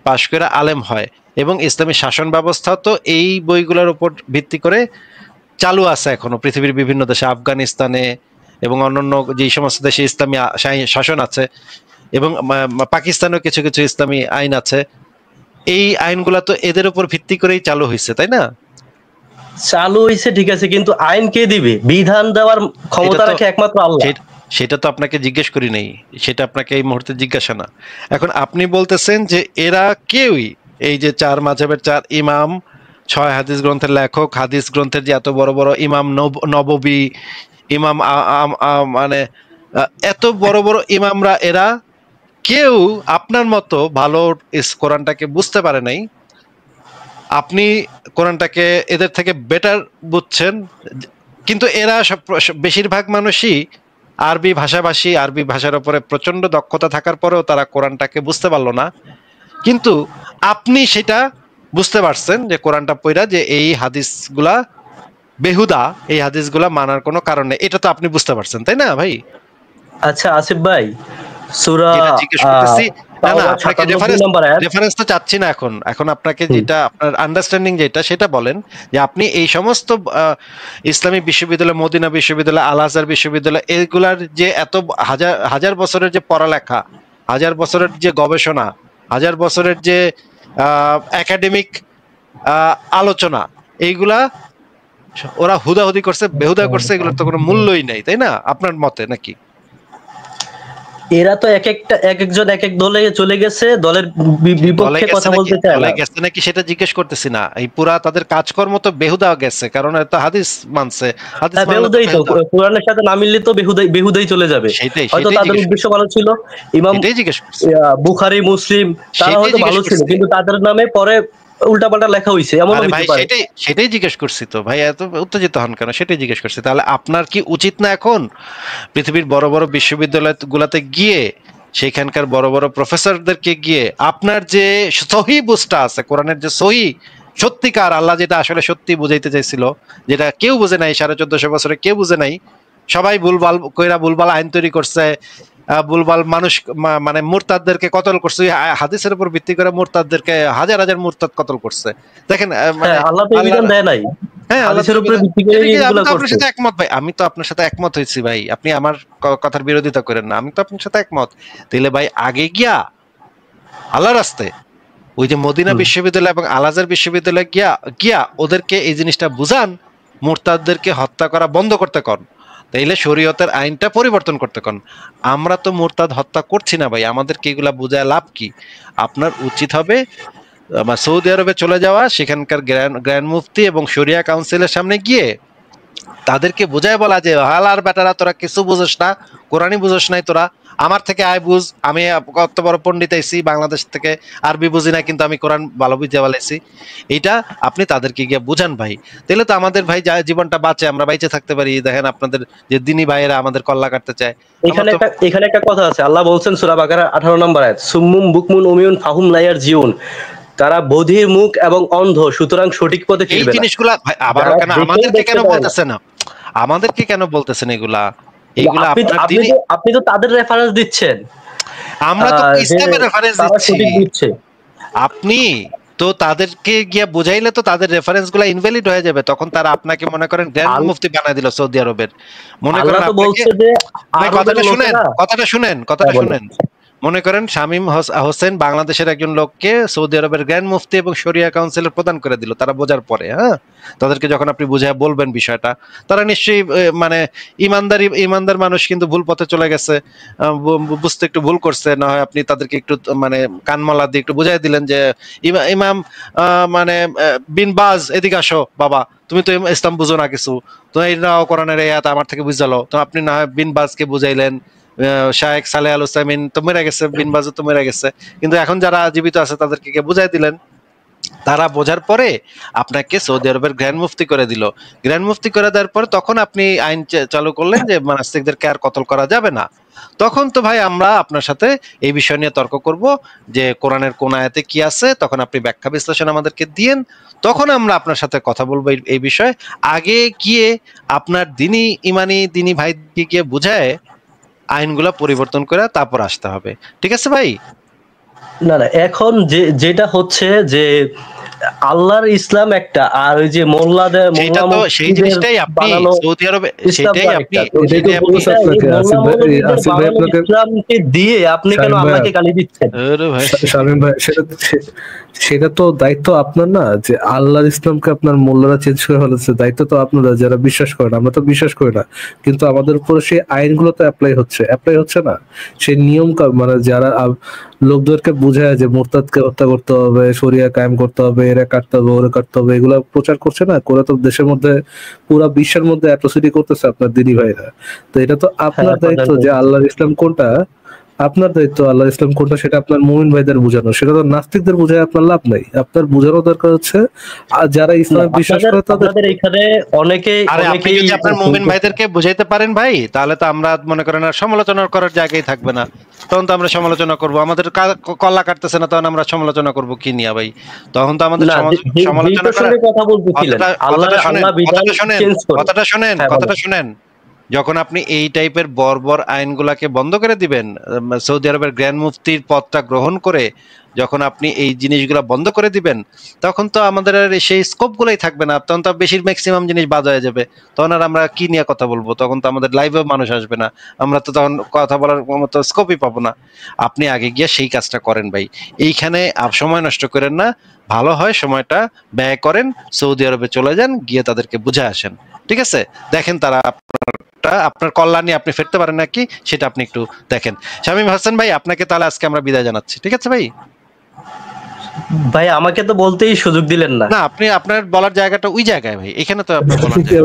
পাশ করে আলেম হয়। এবং ইসলামী শাসন ব্যবস্থা তো এই বইগুলোর উপর ভিত্তি করে চালু আছে এখনো পৃথিবীর বিভিন্ন দেশে, আফগানিস্তানে এবং অন্যান্য যে সমস্ত দেশে ইসলামী শাসন আছে, এবং পাকিস্তানেও কিছু কিছু ইসলামী আইন আছে। এই আইনগুলা তো এদের উপর ভিত্তি করেই চালু হয়েছে, তাই না? চালু হয়েছে ঠিক আছে, কিন্তু আইন কে দিবে? বিধান দেওয়ার ক্ষমতা রাখে একমাত্র আল্লাহ। সেটা তো আপনাকে জিজ্ঞেস করি নাই, সেটা আপনাকে এই মুহূর্তে জিজ্ঞাসা না। এখন আপনি বলতেছেন যে এরা কেউই, এই যে 4 মাযহাবের 4 ইমাম, 6 হাদিস গ্রন্থের লেখক, হাদিস গ্রন্থের যে এত বড় বড় ইমাম নববী, ইমাম মানে এত বড় বড় ইমামরা, এরা কেউ আপনার মতো ভালো কোরআনটাকে বুঝতে পারে নাই। আপনি কোরআনটাকে এদের থেকে বেটার বুঝছেন, কিন্তু এরা বেশিরভাগ মানুষই আরবি ভাষাভাষী, আরবি ভাষার উপরে প্রচন্ড দক্ষতা থাকার পরেও তারা কোরআনটাকে বুঝতে পারলো না। কিন্তু আপনি সেটা বুঝতে পারছেন যে কোরআনটা পড়া যে এই হাদিসগুলা বেহুদা, এই হাদিসগুলা মানার কোনো কারণ নেই, এটা তো আপনি বুঝতে পারছেন, তাই না ভাই? আচ্ছা আসিফ ভাই, সূরা জিজ্ঞেস করতেছি না, আপনাকে রেফারেন্স তো চাচ্ছি না। এখন আপনাকে যেটা আপনার আন্ডারস্ট্যান্ডিং যেটা সেটা বলেন, যে আপনি এই সমস্ত ইসলামী বিশ্ববিদ্যালয়, মদিনা বিশ্ববিদ্যালয়, আল আজহার বিশ্ববিদ্যালয়, এগুলার যে এত হাজার বছরের যে পড়ালেখা, হাজার বছরের যে গবেষণা, হাজার বছরের যে একাডেমিক আলোচনা, এইগুলা ওরা হুদাহুদি করছে, বেহুদা করছে, এগুলোর তো কোনো মূল্যই নাই, তাই না আপনার মতে নাকি? এরা তো এক একজন এক এক দলে চলে গেছে, দলের বিপক্ষে কথা বলতে চায় না। গেছে নাকি সেটা জিজ্ঞেস করতেছি না, এই পুরা তাদের কাজকর্ম তো বেহুদা গেছে, কারণ এত হাদিস মানছে। বেহুদাই তো, কোরআনের সাথে না মিললে তো বেহুদাই চলে যাবে। হয়তো তাদের উদ্দেশ্য ভালো ছিল, ইমাম বুখারী, মুসলিম তারা হয়তো ভালো ছিল, কিন্তু তাদের নামে পরে উল্টাপাল্টা লেখা হইছে, এমন হইতে পারে। সেটাই জিজ্ঞেস করছি তো ভাই, এত উত্তেজিত হন কেন? সেটাই জিজ্ঞেস করছি। তাহলে আপনার কি উচিত না এখন পৃথিবীর বড় বড় বিশ্ববিদ্যালয় গুলাতে গিয়ে সেখানকার বড় বড় প্রফেসরদেরকে গিয়ে আপনার যে সহি বুঝটা আছে, কোরআনের যে সহি সত্যিকার আল্লাহ যেটা আসলে সত্যি বুঝাইতে চাইছিল, যেটা কেউ বুঝে নাই, 1450 বছরে কেউ বুঝে নাই, সবাই ভুলভাল কইরা ভুলভাল আইন তৈরি করছে, ভুলভাল মানুষ মানে মুরতাদদেরকে কতল করছে, হাদিসের উপর ভিত্তি করে মুরতাদদেরকে হাজার হাজার মুরতাদ কতল করছে। দেখেন আল্লাহ তো বিধান দেয় নাই, হাদিসের উপর ভিত্তি করে এগুলো করছে। আপনার সাথে একমত ভাই, আমি তো আপনার সাথে একমত হইছি ভাই, আপনি আমার কথার বিরোধিতা করেন না, আমি তো আপনার সাথে একমত। তাহলে ভাই আগে গিয়া আল্লাহর রাস্তায় ওই যে মদিনা বিশ্ববিদ্যালয় এবং আল আজহার বিশ্ববিদ্যালয়ে গিয়া ওদেরকে এই জিনিসটা বুঝান, মুরতাদদেরকে হত্যা করা বন্ধ করতে কন, তাইলে শরীয়তের আইনটা পরিবর্তন করতে কন। আমরা তো মুরতাদ হত্যা করছি না ভাই, আমাদেরকে এগুলা বুঝায় লাভ কি? আপনার উচিত হবে সৌদি আরবে চলে যাওয়া, সেখানকার গ্র্যান্ড মুফতি এবং শরিয়া কাউন্সিলের সামনে গিয়ে তাদেরকে বুঝায় বলা যে হালার বেটারা, তোরা কিছু বুঝোস না, কোরআনই বুঝোস নাই, তোরা আমার থেকে আয় বুঝ, আমি কত বড় পণ্ডিত আইছি বাংলাদেশ থেকে, আরবি বুঝি না কিন্তু আমি কোরআন ভালো বুঝতে পারছি। এইটা আপনি তাদেরকে গিয়ে বুঝান ভাই, তাহলে তো আমাদের ভাই জীবনটা বাঁচে, আমরা বাইচে থাকতে পারি। দেখেন আপনাদের যে দিনী ভাইয়েরা আমাদের কল্লা কাটতে চায়। এখানে একটা কথা আছে, আল্লাহ বলছেন সূরা বাকারা 18 নম্বর আয়াত, সুম্মুম বুকমুন উমিয়ুন ফাহুম লা ইয়ারজিউন, তারা বধির, মুখ এবং অন্ধ, সুতরাং সঠিক পথে ফিরবে না। এই জিনিসগুলা ভাই আবারও কেন আমাদেরকে কেন বলতেছেন না? আমাদেরকে কেন বলতেছেন এগুলা? এইগুলা আপনি তো তাদের রেফারেন্স দিচ্ছেন, আমরা তো ইসলামের রেফারেন্স দিচ্ছি। আপনি তো তাদেরকে গিয়ে বুঝাইলে তো তাদের রেফারেন্স গুলা ইনভ্যালিড হয়ে যাবে, তখন তারা আপনাকে মনে করেন গ্র্যান্ড মুফতি বানায় দিল সৌদি আরবের। মনে করেন আল্লাহ তো আপনাকে, বলছে যে ভাই আরবের কথাটা শুনেন, লোকেরা কথাটা শুনেন, হ্যাঁ কথাটা বলেন। শুনেন। মনে করেন শামীম হোসেন বাংলাদেশের একজন লোককে সৌদি আরবের গ্র্যান্ড মুফতি এবং শরিয়া কাউন্সিলের প্রদান করে দিল, তারা বোঝার পরে, হ্যাঁ, তাদেরকে যখন আপনি বুঝায় বলবেন বিষয়টা, তারা নিশ্চয়ই মানে ইমানদার মানুষ, কিন্তু ভুল পথে চলে গেছে, বুঝতে একটু ভুল করছে, না হয় আপনি তাদেরকে একটু মানে কানমালা দিয়ে একটু বুঝাই দিলেন যে ইমাম মানে বিন বাজ এদিকে আসো বাবা, তুমি তো ইসলাম বুঝো না কিছু, তো এই নাও কোরআনের এই আয়াত আমার থেকে বুঝালো, তো আপনি না হয় বিন বাজকে বুঝাইলেন, শায়েখ সালেহ আল উসাইমিন তো মেরে গেছে, বিন বাজও তো মেরে গেছে, কিন্তু এখন যারা জীবিত আছে তাদেরকে বুঝাই দিলেন, তারা বোঝার পরে আপনাকে সৌদি আরবের গ্র্যান্ড মুফতি করে দিল। গ্র্যান্ড মুফতি করে দেওয়ার পরে তখন আপনি আইন চালু করলেন যে নাস্তিকদেরকে আর কতল করা যাবে না। তখন তো ভাই আমরা আপনার সাথে এই বিষয় নিয়ে তর্ক করব যে কোরআনের কোন আয়াতে কি আছে, তখন আপনি ব্যাখ্যা বিশ্লেষণ আমাদেরকে দিয়েন, তখন আমরা আপনার সাথে কথা বলবো এই বিষয়ে। আগে গিয়ে আপনার দিনী ভাইকে গিয়ে বুঝায় আইনগুলা পরিবর্তন করে তারপর আসতে হবে, ঠিক আছে ভাই? না না, এখন যেটা হচ্ছে যে আল্লাহর ইসলাম একটা, আর ওই যে মোল্লাদের সেটা তো সেই জিনিসটাই আপনি বানানো সৌদি আরবে ইসলাম সেটাই আপনি আরেকটা। তো এটাই তো বলছে আপনাকে আসিফ ভাই, আসিফ ভাই আপনাকে, ইসলামকে দিয়ে আপনি কেন শামীম ভাই, আল্লাহকে গালি দিচ্ছেন? আরে ভাই শামীম ভাই, সেটা তো দায়িত্ব আপনার না, যে আল্লাহর ইসলামকে আপনার মোল্লারা চেঞ্জ করে ফেলেছে, দায়িত্ব তো আপনারা যারা বিশ্বাস করেন। আমরা তো বিশ্বাস করি না, কিন্তু আমাদের উপরে সেই আইনগুলো তো অ্যাপ্লাই হচ্ছে না। সেই নিয়ম মানে যারা লোকদেরকে বুঝায় যে মুরতাদকে হত্যা করতে হবে, শরিয়া কায়েম করতে হবে, এরা কাটতে হবে, ওরা কাটতে হবে, এগুলা প্রচার করছে না করে, তো দেশের মধ্যে পুরা বিশ্বের মধ্যে অ্যাট্রোসিটি করতেছে আপনার দিনী ভাইরা। তো এটা তো আপনার দায়িত্ব যে আল্লাহর ইসলাম কোনটা, আপনার দায়িত্ব আল্লাহ ইসলাম কোনটা সেটা আপনার মুমিন ভাইদের বোঝানো, সেটা তো নাস্তিকদের বোঝায় আপনার লাভ নাই। আপনার বোঝানো দরকার হচ্ছে আর যারা ইসলাম বিশ্বাস করে তাদের। এখানে অনেকেই যদি আপনার মুমিন ভাইদেরকে বুঝাইতে পারেন ভাই, তাহলে তো আমরা মনে করেন আর সমালোচনা করার জায়গায় থাকবে না, তখন তো আমরা সমালোচনা করব। আমাদের কল্লা কাটতেছে না, তখন আমরা সমালোচনা করব কি নিয়ে ভাই? তখন তো আমাদের সমালোচনা করার কথা বলতেছিলেন, কথাটা শুনেন। যখন আপনি এই টাইপের বর্বর আইনগুলাকে বন্ধ করে দিবেন, সৌদি আরবের গ্র্যান্ড মুফতির পদটা গ্রহণ করে যখন আপনি এই জিনিসগুলা বন্ধ করে দিবেন, তখন তো আমাদের আর সেই স্কোপ গুলাই থাকবে না, তখন তো বেশির ম্যাক্সিমাম জিনিস বাদ হয়ে যাবে। তখন আর আমরা কি নিয়ে কথা বলবো? তখন তো আমাদের লাইভে মানুষ আসবে না, আমরা তো তখন কথা বলার মতো স্কোপই পাবো না। আপনি আগে গিয়ে সেই কাজটা করেন ভাই, এইখানে সময় নষ্ট করেন না, ভালো হয় সময়টা ব্যয় করেন, সৌদি আরবে চলে যান, গিয়ে তাদেরকে বুঝে আসেন, ঠিক আছে? দেখেন তারা আপনার কল্যাণে আপনি ফিরতে পারেন নাকি, সেটা আপনি একটু দেখেন। শামীম হোসেন ভাই, আপনাকে তাহলে আজকে আমরা বিদায় জানাচ্ছি, ঠিক আছে ভাই? ভাই আমাকে তো বলতেই সুযোগ দিলেন না। না, আপনি আপনার বলার জায়গাটা ওই জায়গায় ভাই, এখানে তো আপনাকে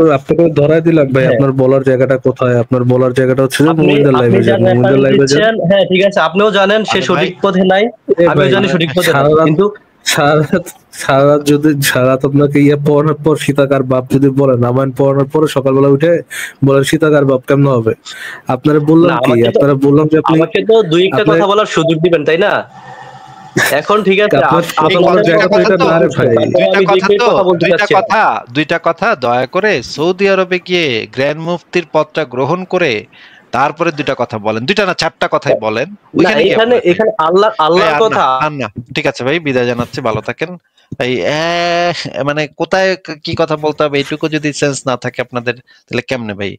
ধরাই দিলাম ভাই, আপনার বলার জায়গাটা কোথায়? আপনার বলার জায়গাটা হচ্ছে যে মুমিনদের লাইভে যান, মুমিনদের লাইভে যান। হ্যাঁ ঠিক আছে, আপনিও জানেন সে সঠিক পথে নাই, আমিও জানি সঠিক পথে নাই, কিন্তু সারা রাত আপনাকে পড়ানোর পর সীতাকার বাপ যদি বলেন, রামায়ণ পড়ানোর পরে সকালবেলা উঠে বলেন সীতাকার বাপ কেমন হবে? আপনারা বললাম কি, আপনারা বললাম যে আপনি আমাকে তো দুই একটা কথা বলার সুযোগ দিবেন, তাই না? এখন ঠিক আছে, দুইটা কথা দয়া করে সৌদি আরবে গিয়ে গ্র্যান্ড মুফতির পদটা গ্রহণ করে তারপরে দুইটা কথা বলেন, দুইটা না চারটা কথাই বলেন। এখানে আল্লাহর কথা না, ঠিক আছে ভাই, বিদায় জানাচ্ছি, ভালো থাকেন। এই মানে কোথায় কি কথা বলতে হবে এইটুকু যদি সেন্স না থাকে আপনাদের, তাহলে কেমনে ভাই?